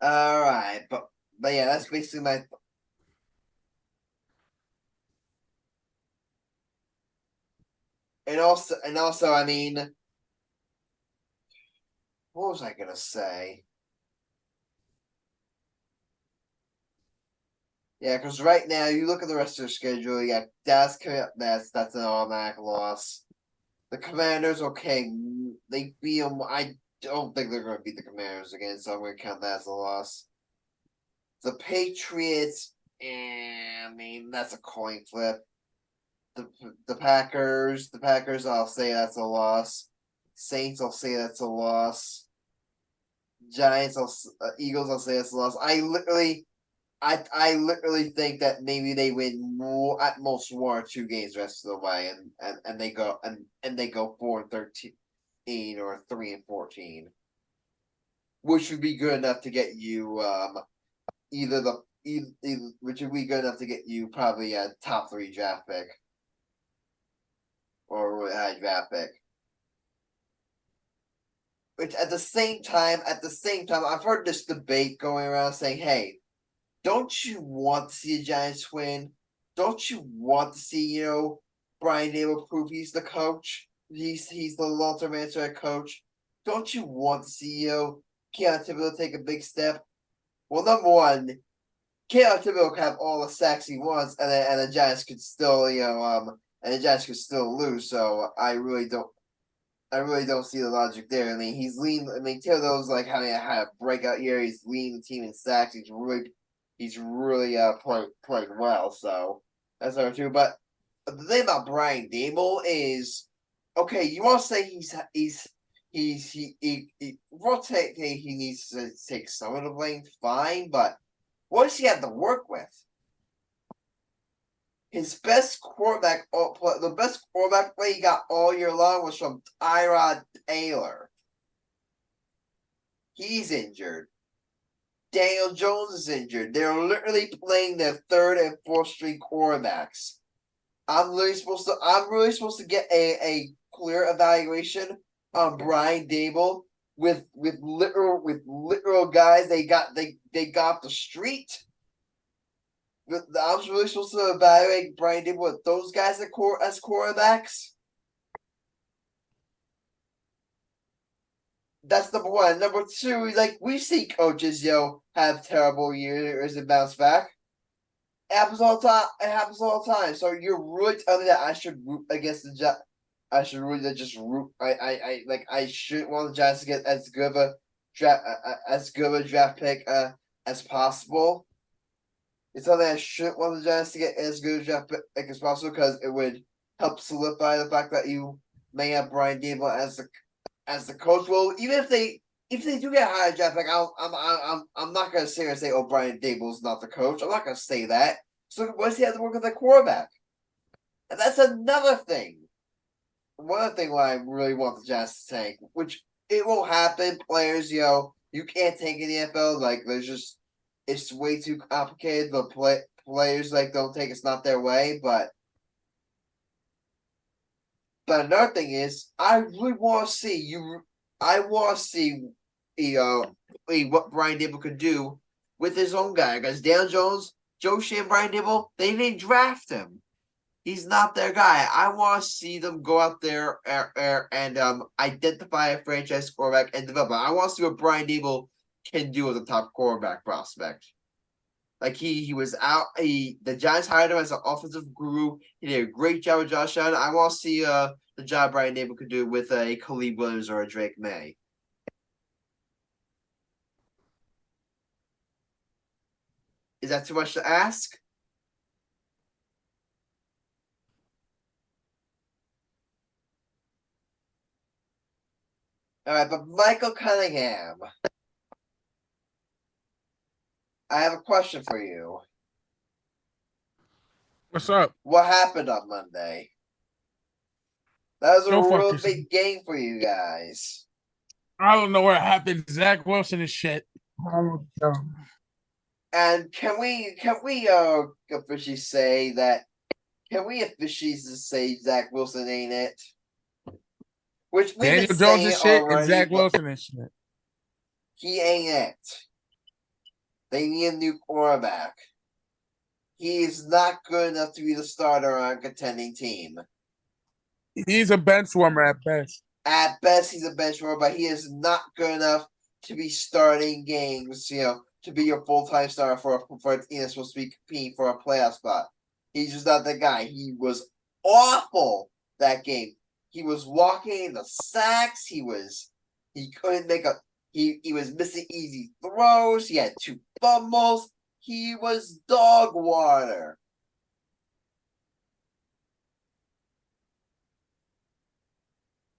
A: All right, but yeah, that's basically my. And also, I mean, what was I gonna say? Yeah, because right now you look at the rest of their schedule. You got Dallas coming up next. That's an automatic loss. The Commanders, okay, they beat them. I don't think they're going to beat the Commanders again, so I'm going to count that as a loss. The Patriots, I mean, that's a coin flip. The Packers, I'll say that's a loss. Saints, I'll say that's a loss. Giants, Eagles, I'll say that's a loss. I literally think that maybe they win at most 1 or 2 games the rest of the way, and they go 4-13 or 3-14, which would be good enough to get you which would be good enough to get you probably a top 3 draft pick or a really high draft pick. Which at the same time, I've heard this debate going around saying, "Hey, don't you want to see the Giants win? Don't you want to see, Brian Dable prove he's the coach? He's the long-term answer at coach. Don't you want to see, Keanu Thibodeau take a big step?" Well, number one, Keanu Thibodeau could have all the sacks he wants, and the Giants could still, lose. So I really don't see the logic there. I mean, Thibodeau's like having a breakout year. He's leading the team in sacks. He's really playing well. So that's number 2. But the thing about Brian Dable is, okay, you want to say he needs to take some of the blame, fine, but what does he have to work with? His best quarterback, the best quarterback play he got all year long was from Tyrod Taylor. He's injured. Daniel Jones is injured. They're literally playing their third and fourth string quarterbacks. I'm really supposed to get a clear evaluation on Brian Dable with literal guys they got off the street. I'm really supposed to evaluate Brian Dable with those guys as quarterbacks. That's number one. Number two, like we see coaches, have terrible years and bounce back. It happens all the time. It happens all the time. So you're really telling me that I should root against the Giants? I should really just root. I shouldn't want the Giants to get as good of a draft pick as possible. It's something I shouldn't want the Giants to get as good a draft pick as possible because it would help solidify the fact that you may have Brian Dable as the coach. Well, even if they do get a higher draft pick, I'm not gonna sit here and say, "Oh, Brian Dable's not the coach." I'm not gonna say that. So what does he have to work with the quarterback? And that's another thing. One other thing why I really want the Giants to tank, which it won't happen. Players, you can't tank in the NFL. Like it's way too complicated. The players don't take it's not their way. But another thing is, I really want to see you. I want to see, what Brian Dable could do with his own guy. Because Daniel Jones, Joe Shea, Brian Dable, they didn't draft him. He's not their guy. I want to see them go out there and identify a franchise quarterback and develop. I want to see what Brian Dable can do as a top quarterback prospect. Like he was out. The Giants hired him as an offensive guru. He did a great job with Josh Allen. I want to see the job Brian Dable could do with a Khalid Williams or a Drake May. Is that too much to ask? All right, but Michael Cunningham, I have a question for you.
B: What's up?
A: What happened on Monday? That was a
B: Go fuck
A: real
B: yourself.
A: big game for you guys.
B: I don't know where it happened. Zach Wilson is shit. I don't know.
A: And can we officially say that? Can we officially say Zach Wilson ain't it? Which we've
B: Daniel
A: been
B: Jones
A: saying
B: is shit
A: already,
B: and Zach
A: but
B: Wilson is shit.
A: he ain't it. They need a new quarterback. He is not good enough to be the starter on a contending team.
B: He's a bench warmer at best.
A: At best, he's a bench warmer, but he is not good enough to be starting games, to be your full-time starter for a team that's supposed to be competing for a playoff spot. He's just not that guy. He was awful that game. He was walking in the sacks. He couldn't make he was missing easy throws. He had 2 fumbles. He was dog water.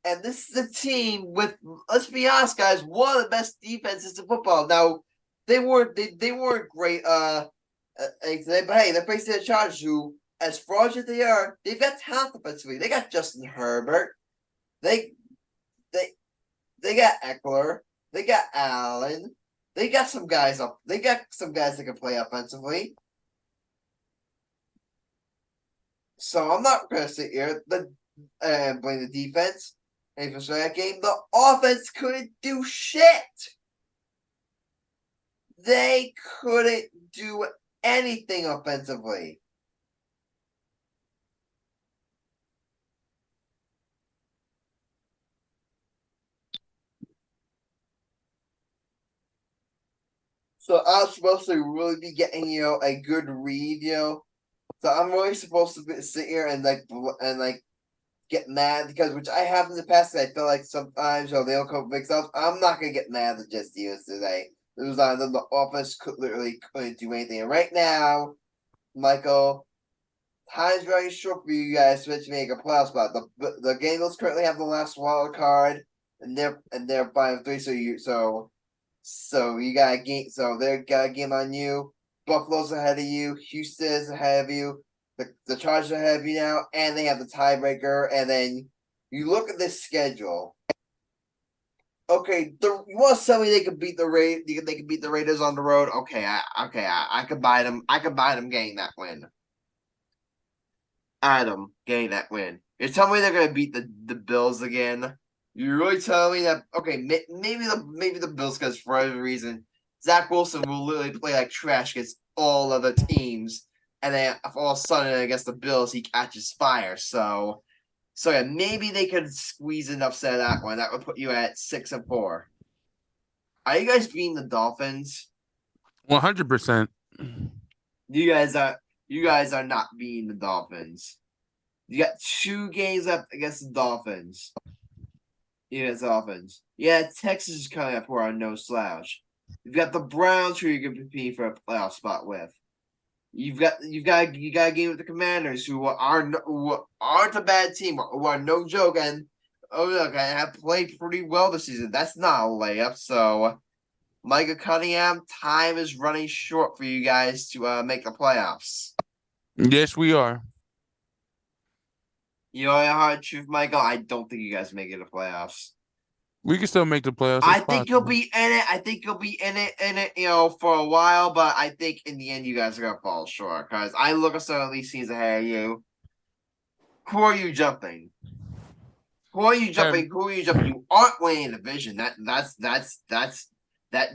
A: And this is a team with, let's be honest, guys, one of the best defenses in football. Now, they weren't great. But hey, they're facing the Chargers, who, as fraudulent they are, they've got talent offensively. They got Justin Herbert. They got Eckler. They got Allen. They got some guys up. They got some guys that can play offensively. So I'm not gonna sit here and blame the defense. And for that game, the offense couldn't do shit. They couldn't do anything offensively. So I'm supposed to really be getting, a good read, So I'm really supposed to sit here and get mad because, which I have in the past. I feel like sometimes, they'll come big stuff. I'm not gonna get mad at Jets defense today. It was on them. The offense couldn't do anything. And right now, Michael, time's very short for you guys to make a playoff spot. The Bengals currently have the last wild card. and they're 5-3. So you got a game. So they got a game on you. Buffalo's ahead of you. Houston's ahead of you. The Chargers are ahead of you now, and they have the tiebreaker. And then you look at this schedule. Okay, you want to tell me they could beat the They could beat the Raiders on the road? Okay, I could buy them. I could buy them getting that win. Adam getting that win. You're telling me they're gonna beat the Bills again? You're really telling me that? Okay, maybe the Bills, because for whatever reason, Zach Wilson will literally play like trash against all other teams, and then all of a sudden against the Bills he catches fire. So yeah, maybe they could squeeze an upset of that one. That would put you at 6-4. Are you guys beating the Dolphins?
B: 100%.
A: You guys are not beating the Dolphins. You got 2 games up against the Dolphins. Yeah, Texas is coming up for no slouch. You've got the Browns who you're going to compete for a playoff spot with. You've got a game with the Commanders who aren't a bad team, who are no joke, and I have played pretty well this season. That's not a layup. So, Micah Cunningham, time is running short for you guys to make the playoffs.
B: Yes, we are.
A: You know, the hard truth, Michael, I don't think you guys make it to playoffs.
B: We can still make the playoffs.
A: I think you'll be in it. I think you'll be in it, for a while. But I think in the end, you guys are gonna fall short because I look at some of these teams ahead of you. Who are you jumping? Who are you jumping? You aren't winning the division. That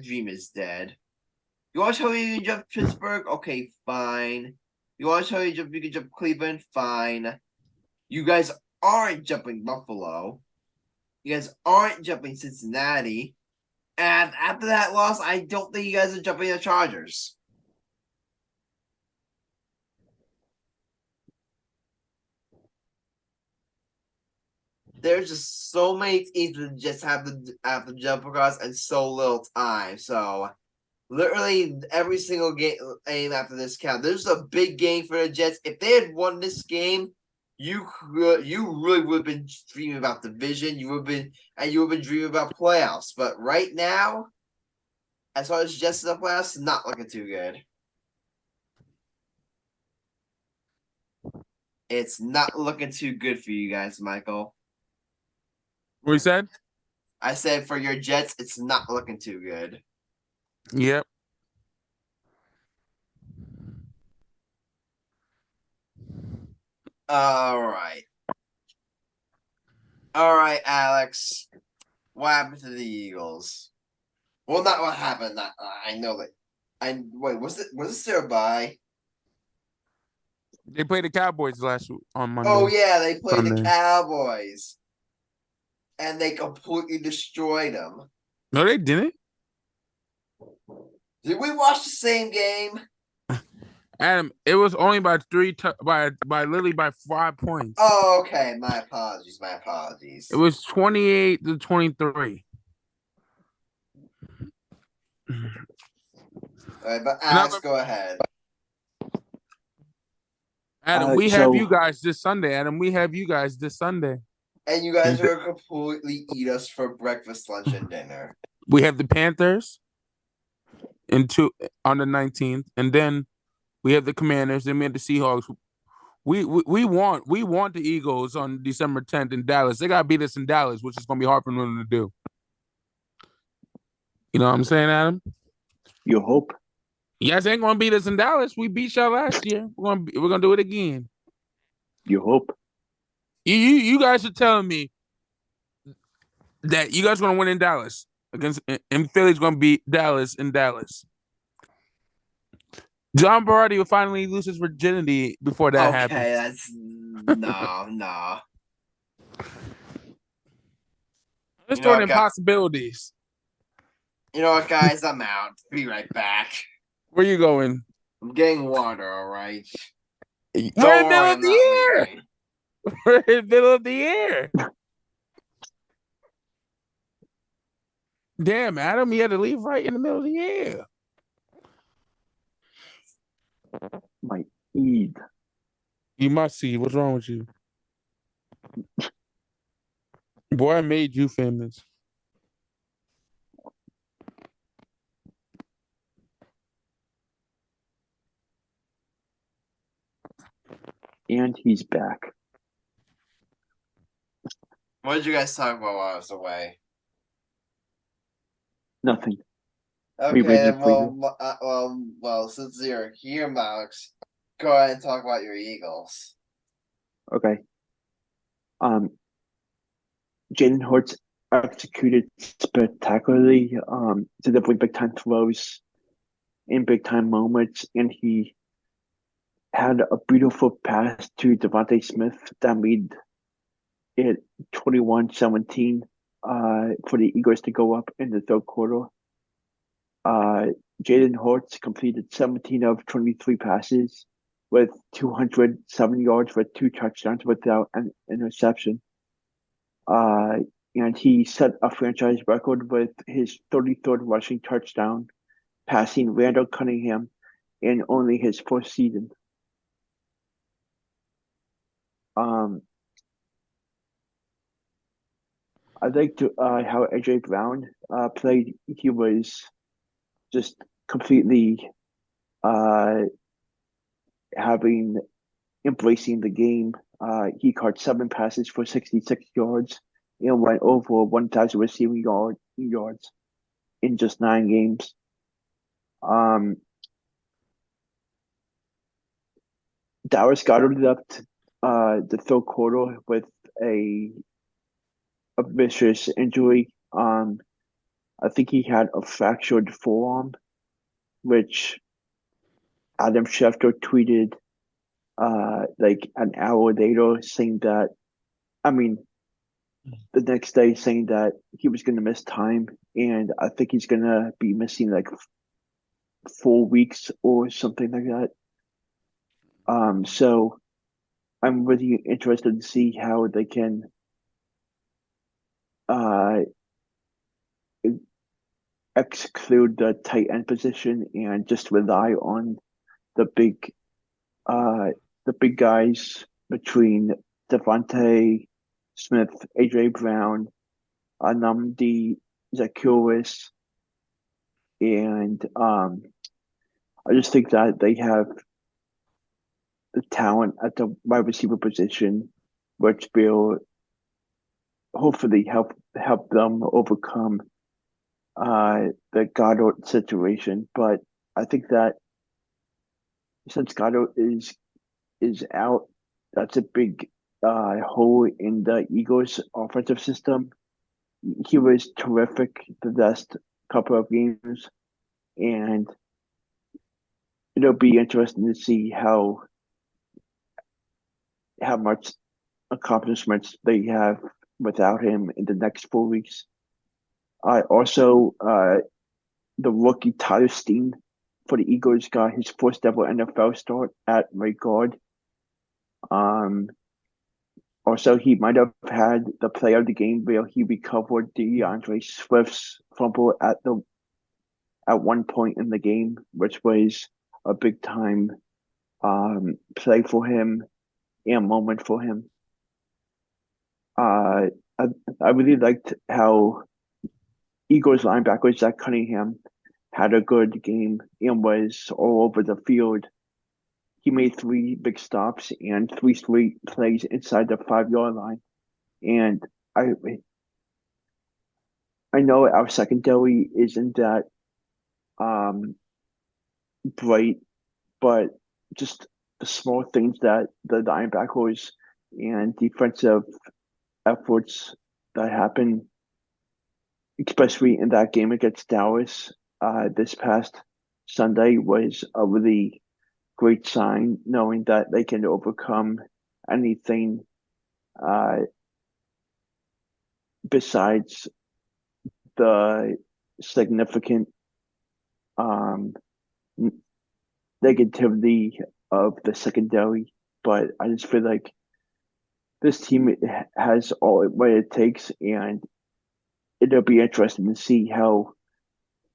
A: dream is dead. You want to tell me you can jump Pittsburgh? Okay, fine. You want to tell me you can jump Cleveland? Fine. You guys aren't jumping Buffalo. You guys aren't jumping Cincinnati. And after that loss, I don't think you guys are jumping the Chargers. There's just so many teams that just have to jump across and so little time. So literally every single game after this count. There's a big game for the Jets. If they had won this game, you really would have been dreaming about division. You would have been dreaming about playoffs. But right now, as far as Jets in the playoffs, not looking too good. It's not looking too good for you guys, Michael.
B: What you said?
A: I said for your Jets, it's not looking too good.
B: Yep.
A: All right, Alex. What happened to the Eagles? Well, not what happened. I know that. Was this their bye?
B: They played the Cowboys on Monday.
A: Oh yeah, they played
B: Sunday.
A: the Cowboys, and they completely destroyed them.
B: No, they didn't.
A: Did we watch the same game?
B: Adam, it was only by literally by 5 points.
A: Oh, okay. My apologies.
B: It was 28-23.
A: All right, but Alex, go ahead.
B: Adam, we have you guys this Sunday. And you
A: guys are gonna completely eat us for breakfast, lunch, and dinner.
B: We have the Panthers on the 19th, and then we have the Commanders. Then we have the Seahawks. We want the Eagles on December 10th in Dallas. They gotta beat us in Dallas, which is gonna be hard for them to do. You know what I'm saying, Adam?
C: You hope.
B: You guys ain't gonna beat us in Dallas. We beat y'all last year. We're gonna do it again.
C: You hope.
B: You guys are telling me that you guys are gonna win in Dallas and Philly's gonna beat Dallas in Dallas. John Barati will finally lose his virginity before that happens.
A: Okay, that's no.
B: Let's throw in possibilities.
A: You know what, guys? I'm out. Be right back.
B: Where you going?
A: I'm getting water, all right?
B: We're in the middle of the year. We're in the middle of the year. Damn, Adam, you had to leave right in the middle of the year.
C: My Eid.
B: You must see. What's wrong with you? Boy, I made you famous.
C: And he's back.
A: What did you guys talk about while I was away?
C: Nothing.
A: Okay,
C: waited for you.
A: well, since you're here, Max, go ahead and talk about your Eagles.
C: Okay. Jalen Hurts executed spectacularly, delivering big time throws in big time moments, and he had a beautiful pass to Devontae Smith that made it 21-17 for the Eagles to go up in the third quarter. Jalen Hurts completed 17 of 23 passes with 207 yards with 2 touchdowns without an interception. And he set a franchise record with his 33rd rushing touchdown, passing Randall Cunningham in only his first season. I liked how AJ Brown played. He was just completely embracing the game. He caught 7 passes for 66 yards and went over 1,000 receiving yards in just 9 games. Dallas Goedert left the third quarter with a vicious injury. I think he had a fractured forearm, which Adam Schefter tweeted like an hour later saying that, the next day saying that he was going to miss time, and I think he's going to be missing like 4 weeks or something like that. So I'm really interested to see how they can exclude the tight end position and just rely on the big guys between Devontae Smith, AJ Brown, Anamdi Zacchaeus, and I just think that they have the talent at the wide receiver position, which will hopefully help them overcome the Goddard situation. But I think that since Goddard is out, that's a big hole in the Eagles' offensive system. He was terrific the last couple of games, and it'll be interesting to see how much accomplishments they have without him in the next 4 weeks. I also the rookie Tyler Steen for the Eagles got his first ever NFL start at right guard. Also, he might have had the play of the game where he recovered DeAndre Swift's fumble at one point in the game, which was a big time play for him and moment for him. I really liked how Eagles linebacker Zach Cunningham had a good game and was all over the field. He made 3 big stops and 3 straight plays inside the 5-yard line. And I know our secondary isn't that bright, but just the small things that the linebackers and defensive efforts that happen, especially in that game against Dallas this past Sunday, was a really great sign, knowing that they can overcome anything besides the significant negativity of the secondary. But I just feel like this team has all what it takes, and it'll be interesting to see how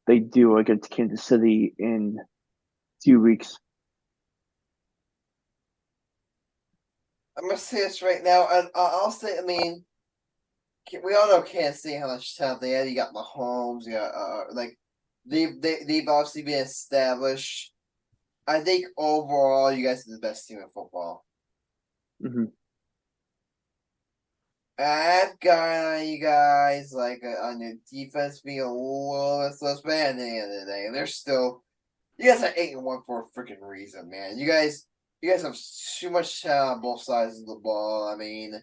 C: they do against Kansas City in 2 weeks.
A: I'm gonna say this right now, and I'll say, we all know Kansas City how much talent they had. You got Mahomes, you got they've obviously been established. I think overall, you guys are the best team in football.
C: Hmm.
A: I've got you guys on your defense being a little less bad at the end of the day. And they're still you guys are 8-1 for a freaking reason, man. You guys have too much talent on both sides of the ball. I mean,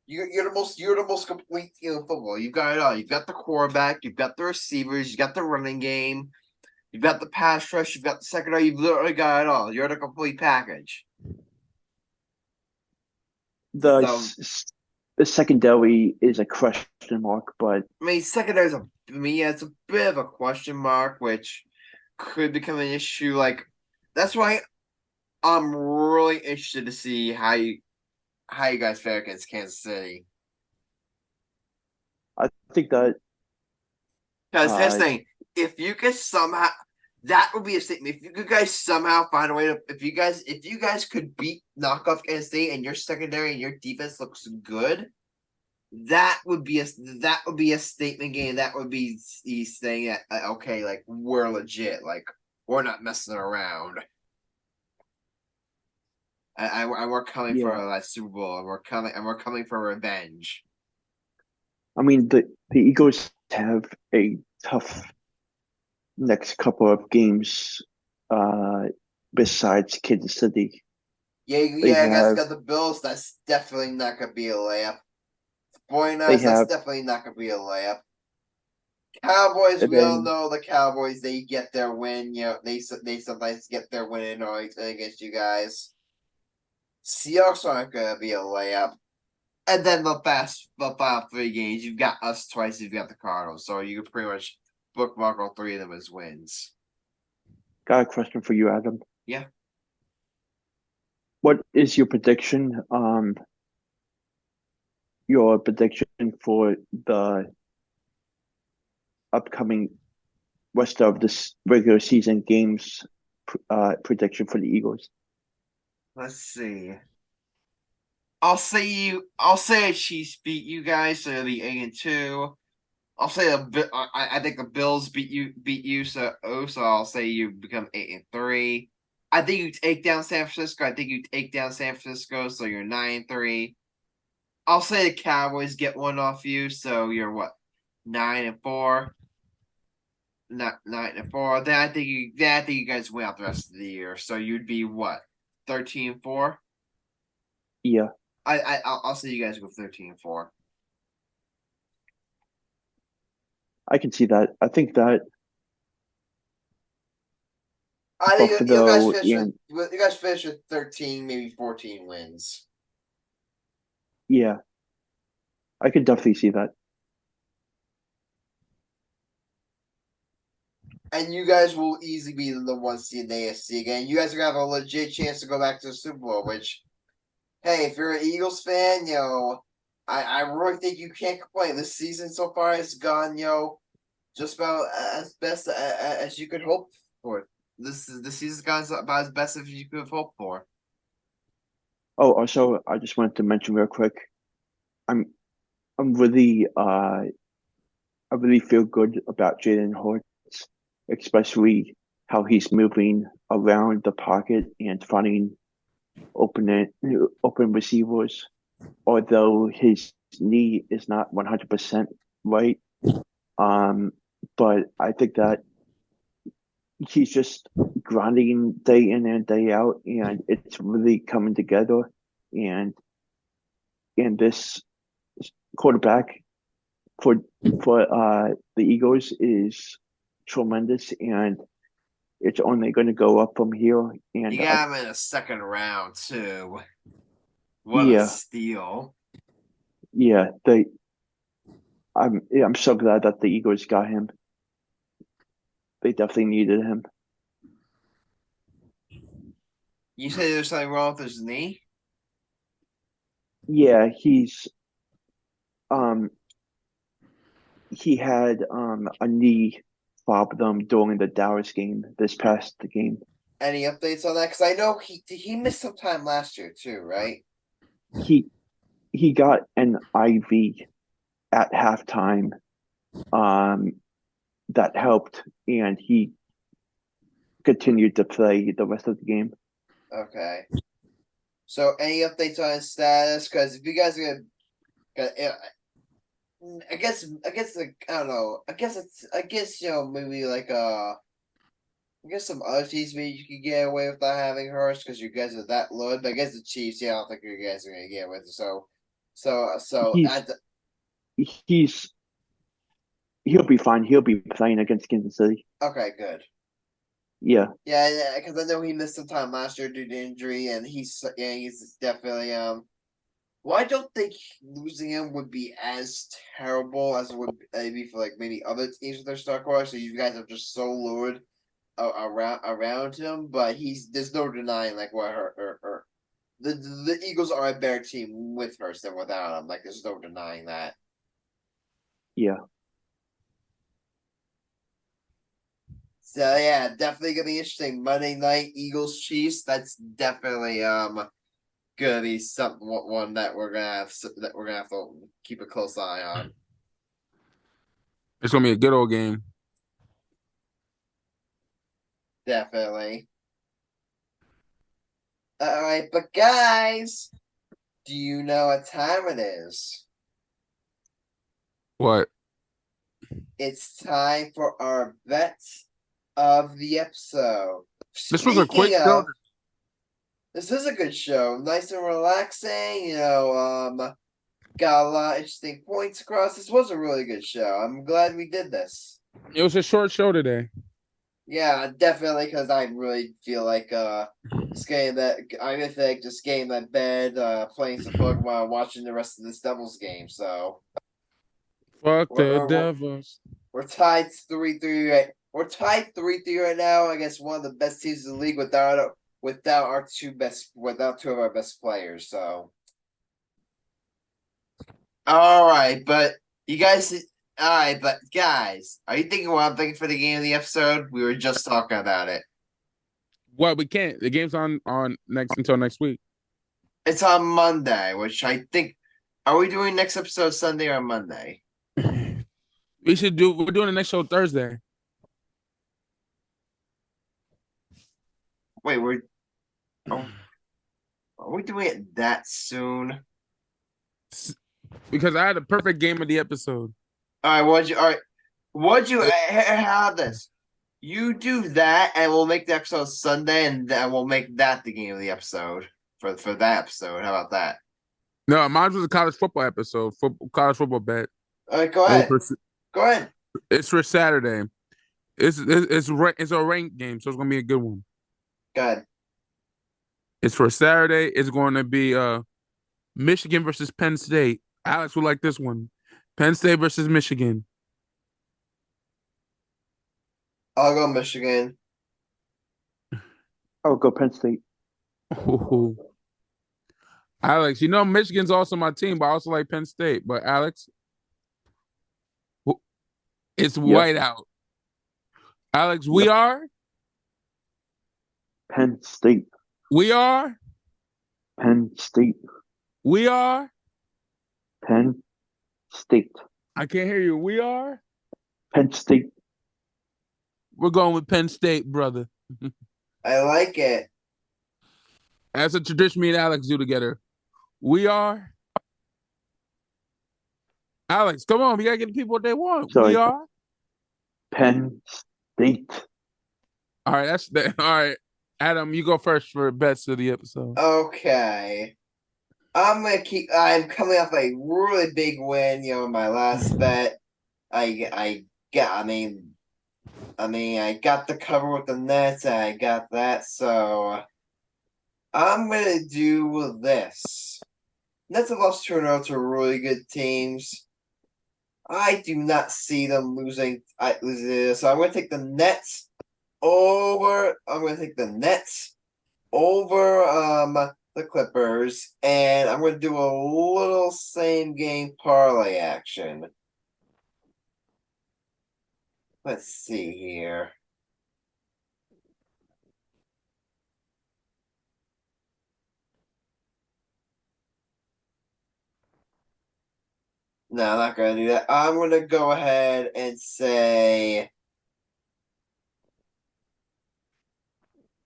A: you're the most complete team in football. You've got it all. You've got the quarterback, you've got the receivers, you've got the running game, you've got the pass rush, you've got the secondary. You've literally got it all. You're the complete package.
C: The
A: So
C: the secondary is a question mark, but
A: I mean, secondary's it's a bit of a question mark, which could become an issue. That's why I'm really interested to see how you guys fare against Kansas City.
C: I think that
A: Because here's
C: uh,
A: the thing, if you could somehow that would be a statement. If you guys somehow find a way to if you guys could knock off Kansas City and your secondary and your defense looks good, that would be a statement game. That would be saying that okay, like we're legit, like we're not messing around. And we're coming for
C: yeah.
A: a Super Bowl, and we're coming for revenge.
C: I mean, the Eagles have a tough next couple of games. Uh, Besides Kansas City, they
A: I guys
C: have
A: got the Bills. That's definitely not gonna be a layup.
C: they
A: 49ers, that's
C: have
A: definitely not gonna be a layup. Cowboys,
C: and
A: we all
C: then
A: know the Cowboys. They get their win. They sometimes get their win in against you guys. Seahawks aren't gonna be a layup. And then the final three games, you've got us twice. You've got the Cardinals, so you can pretty much bookmark all three of them as wins.
C: got a question for you, Adam.
A: Yeah.
C: What is your prediction for the upcoming rest of this regular season games prediction for the Eagles?
A: Let's see. I'll say a Chiefs beat you guys, so it'll be 8-2. I'll say I think the Bills beat you, so I'll say you become 8-3. I think you take down San Francisco. I think you take down San Francisco, so you're 9-3. I'll say the Cowboys get one off you, so you're what 9-4. Not 9-4. Then I think you guys win out the rest of the year. So you'd be what 13-4.
C: Yeah,
A: I'll say you guys go 13-4.
C: I can see that. I think that
A: I think
C: Buffalo and
A: you guys finish with 13, maybe 14 wins.
C: yeah, I could definitely see that.
A: And you guys will easily be the one seed in the AFC again. You guys are gonna have a legit chance to go back to the Super Bowl. Which, hey, if you're an Eagles fan, I really think you can't complain. This season so far has gone, just about as best as you could hope for. This season's gone about as best as you could have hoped for.
C: Oh, also, I just wanted to mention real quick. I'm I'm really I really feel good about Jalen Hurts, especially how he's moving around the pocket and finding open receivers. Although his knee is not 100% right, um, but I think that he's just grinding day in and day out, and it's really coming together. And this quarterback for the Eagles is tremendous, and it's only going to go up from here.
A: You
C: And
A: got him in a second round too. What a
C: yeah,
A: steal!
C: yeah, I'm so glad that the Eagles got him. They definitely needed him.
A: You say there's something wrong with his knee?
C: Yeah, um he had a knee problem during the Dallas game this past game.
A: Any updates on that? Because I know he missed some time last year too, right?
C: He he got an IV at halftime um that helped, and he continued to play the rest of the game.
A: Okay. So any updates on his status? Because if you guys are gonna, I guess like I don't know. I guess maybe like I guess some other teams maybe you could get away without having Hurst because you guys are that low. But I guess the Chiefs, yeah, I don't think you guys are gonna get with it. So
C: He's he's he'll be fine. He'll be playing against Kansas City.
A: okay, good.
C: Yeah,
A: Yeah, because I know he missed some time last year due to injury, and he's definitely Well, I don't think losing him would be as terrible as it would be for like maybe other teams with their star core. So you guys are just so lowered around him, but there's no denying like what her the Eagles are a better team with Hurst than without him. Like there's no denying that.
C: yeah.
A: So yeah, definitely gonna be interesting. Monday night Eagles Chiefs. That's definitely gonna be something one that we're gonna have to keep a close eye on.
B: It's gonna be a good old game.
A: Definitely. All right, but guys, do you know what time it is?
B: What?
A: It's time for our bets of the episode.
B: This was a quick show.
A: This is a good show. Nice and relaxing. Got a lot of interesting points across. This was a really good show. I'm glad we did this.
B: It was a short show today.
A: Yeah, definitely, because I really feel like just getting that bed, playing some Pokemon, watching the rest of this Devils game. So
B: Fuck the
A: we're,
B: Devils.
A: we're tied 3-3 right. We're tied 3-3 right now against one of the best teams in the league without two of our best players. So all right, but you guys. All right, but guys, are you thinking what I'm thinking for the game of the episode? We were just talking about it.
B: Well, we can't. The game's on until next week.
A: It's on Monday, which I think. Are we doing next episode Sunday or Monday?
B: We're doing the next show Thursday.
A: Wait, are we doing it that soon?
B: Because I had a perfect game of the episode.
A: All right, what'd you how this? You do that, and we'll make the episode Sunday, and then we'll make that the game of the episode for that episode. How about that?
B: No, mine was a college football episode. College football bet.
A: All right, go ahead. Go ahead.
B: It's for Saturday. It's a ranked game, so it's gonna be a good one.
A: Go ahead.
B: It's for Saturday. It's going to be Michigan versus Penn State. Alex will like this one. Penn State versus Michigan.
A: I'll go Michigan.
C: I'll go Penn State.
B: Ooh. Alex, Michigan's also my team, but I also like Penn State. But Alex, it's white out. Alex, we are
C: Penn State.
B: We are
C: Penn State.
B: We are
C: Penn State.
B: I can't hear you. We are
C: Penn State.
B: We're going with Penn State, brother.
A: I like it.
B: That's a tradition me and Alex do together. We are Alex, come on. We got to get the people what they want.
C: Sorry.
B: We are
C: Penn State.
B: All right, all right. Adam, you go first for bets of the episode.
A: Okay. I'm coming off a really big win, my last bet. I got the cover with the Nets, and I got that, so I'm gonna do this. Nets have lost 2 in a row to really good teams. I do not see them losing this, so I'm gonna take the Nets over. I'm gonna take the Nets over the Clippers, and I'm gonna do a little same game parlay action. Let's see here. No, I'm not gonna do that. I'm gonna go ahead and say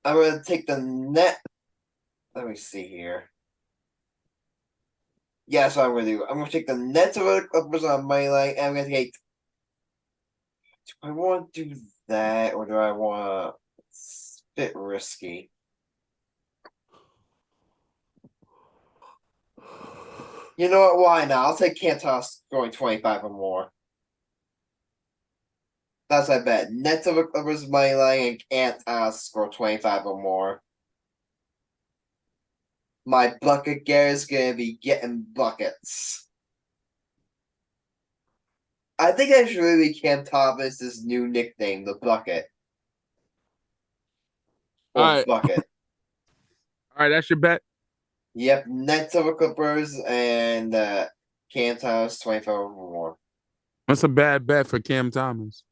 A: I'm gonna take the net. Let me see here. Yeah, that's what I'm going to do. I'm going to take the Nets over the Clippers on money line, and I'm going to take. Do I want to do that, or do I want to? It's a bit risky. You know what? Why not? I'll take Cantos scoring 25 or more. That's my bet. Nets over Clippers money line and Cantos score 25 or more. My bucket getter is going to be getting buckets. I think that should really be Cam Thomas's new nickname, the Bucket. Or
B: All right.
A: Bucket.
B: All right, that's your bet.
A: Yep, Nets over Clippers and Cam Thomas 25 or more.
B: That's a bad bet for Cam Thomas.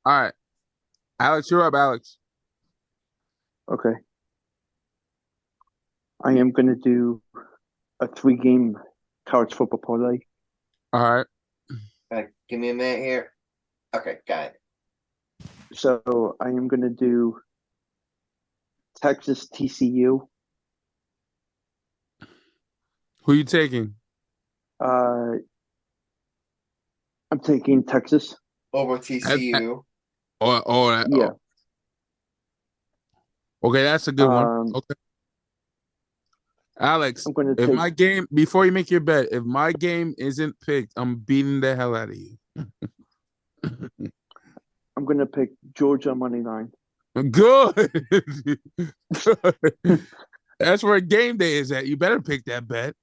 B: All right. Alex, you're up, Alex.
C: Okay. I am going to do a 3-game college football parlay.
B: All right.
A: Give me a minute here. Okay, got it.
C: So I am going to do Texas TCU.
B: Who you taking?
C: I'm taking Texas.
A: Over TCU.
C: Yeah.
B: Okay, that's a good one. Okay. Alex,
C: I'm going to
B: if
C: take.
B: my game, before you make your bet, if my game isn't picked, I'm beating the hell out of you.
C: I'm going to pick Georgia money line.
B: Good. That's where game day is at. You better pick that bet.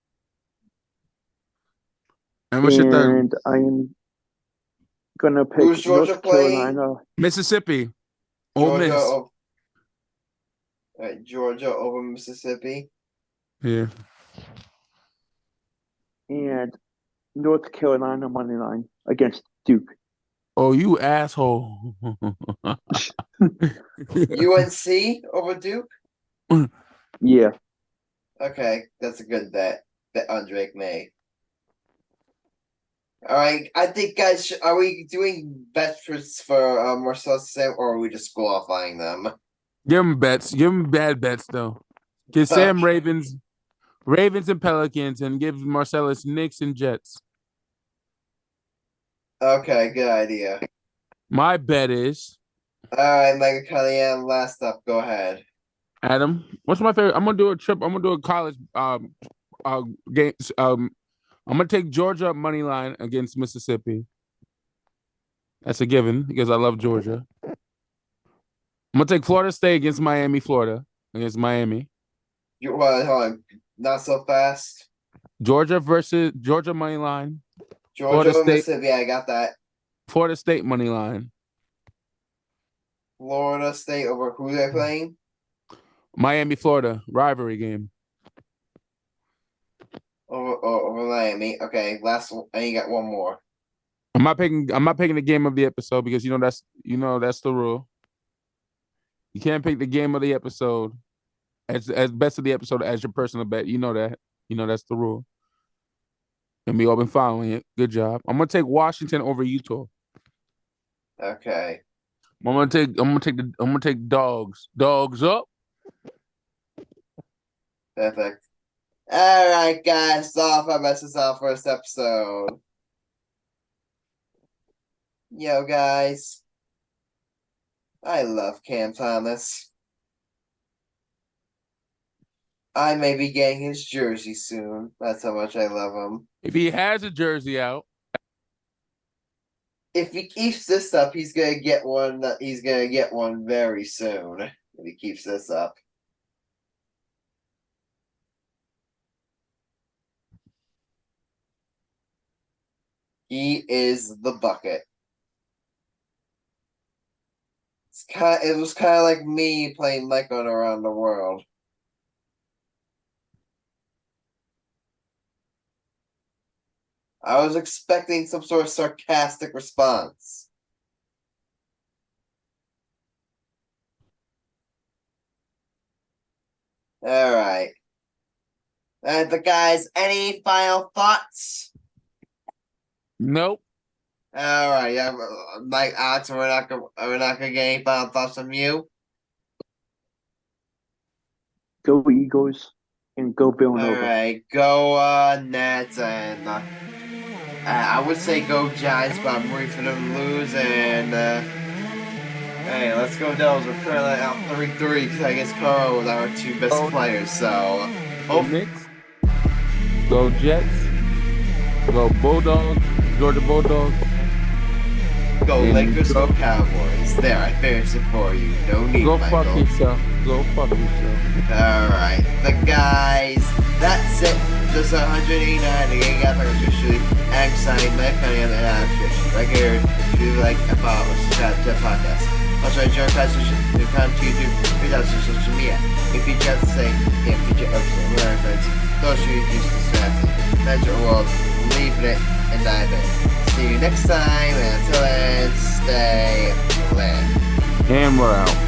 B: And what's your third?
C: And I am going to pick
A: Who's Georgia
C: North
A: playing?
C: Carolina.
B: Mississippi. Ole Miss.
A: Georgia over Mississippi.
B: Yeah.
C: And North Carolina money line against Duke.
B: Oh, you asshole.
A: UNC over Duke?
C: Yeah.
A: Okay, that's a good bet. Bet on Drake May. All right, I think, guys, are we doing bets for Marcellus Sam, or are we just qualifying them?
B: Give him bets. Give him bad bets, though. Give Sam Ravens and Pelicans, and give Marcellus Knicks and Jets.
A: Okay, good idea.
B: My bet is.
A: All right, Mega Cunningham, last up. Go ahead.
B: Adam, what's my favorite? I'm gonna do a trip. I'm gonna do a college games. I'm gonna take Georgia money line against Mississippi. That's a given because I love Georgia. I'm gonna take Florida State against Miami, Florida against Miami.
A: Hold on, not so fast.
B: Georgia versus Georgia money line.
A: Georgia over Mississippi, I got that.
B: Florida State money line.
A: Florida State over who they're playing?
B: Miami, Florida rivalry game.
A: Over Miami. Okay, last one. And you got one more.
B: I'm not picking the game of the episode because that's the rule. You can't pick the game of the episode as best of the episode as your personal bet. You know that. That's the rule. And we all been following it. Good job. I'm gonna take Washington over Utah.
A: Okay.
B: I'm gonna take dogs. Dogs up.
A: Perfect. All right, guys. This is our first episode. Yo, guys. I love Cam Thomas. I may be getting his jersey soon. That's how much I love him.
B: If he has a jersey out.
A: If he keeps this up, he's gonna get one. He's gonna get one very soon. If he keeps this up. He is the bucket. It was kind of like me playing Michael around the world. I was expecting some sort of sarcastic response. All right. But guys, any final thoughts?
B: Nope.
A: All right, yeah, like Alex, we're not gonna get any final thoughts from you.
C: Go Eagles and go
A: All
C: Villanova.
A: right, go Nets, and I would say go Giants, but I'm rooting for them to lose. And hey, let's go Devils. We're currently out 3-3 against Carl with our two best players. So,
B: Go Knicks. Go Jets. Go Bulldogs. Georgia Bulldogs.
A: go Lakers, go Cowboys. There, I finished it for you. No need,
B: Go
A: Michael.
B: fuck yourself. Go fuck yourself.
A: Alright, the guys, that's it. Just 189 the game got like officially exciting my Cunningham and Fish. Right here, if you like about Season+Jets podcast. Also enjoy classes to come to YouTube, reach out to social media. If you just say can't feature episode with our friends, those who use distracting, measure world, leaving it and dive in. See you next time, and until then, stay lit.
B: And we're out.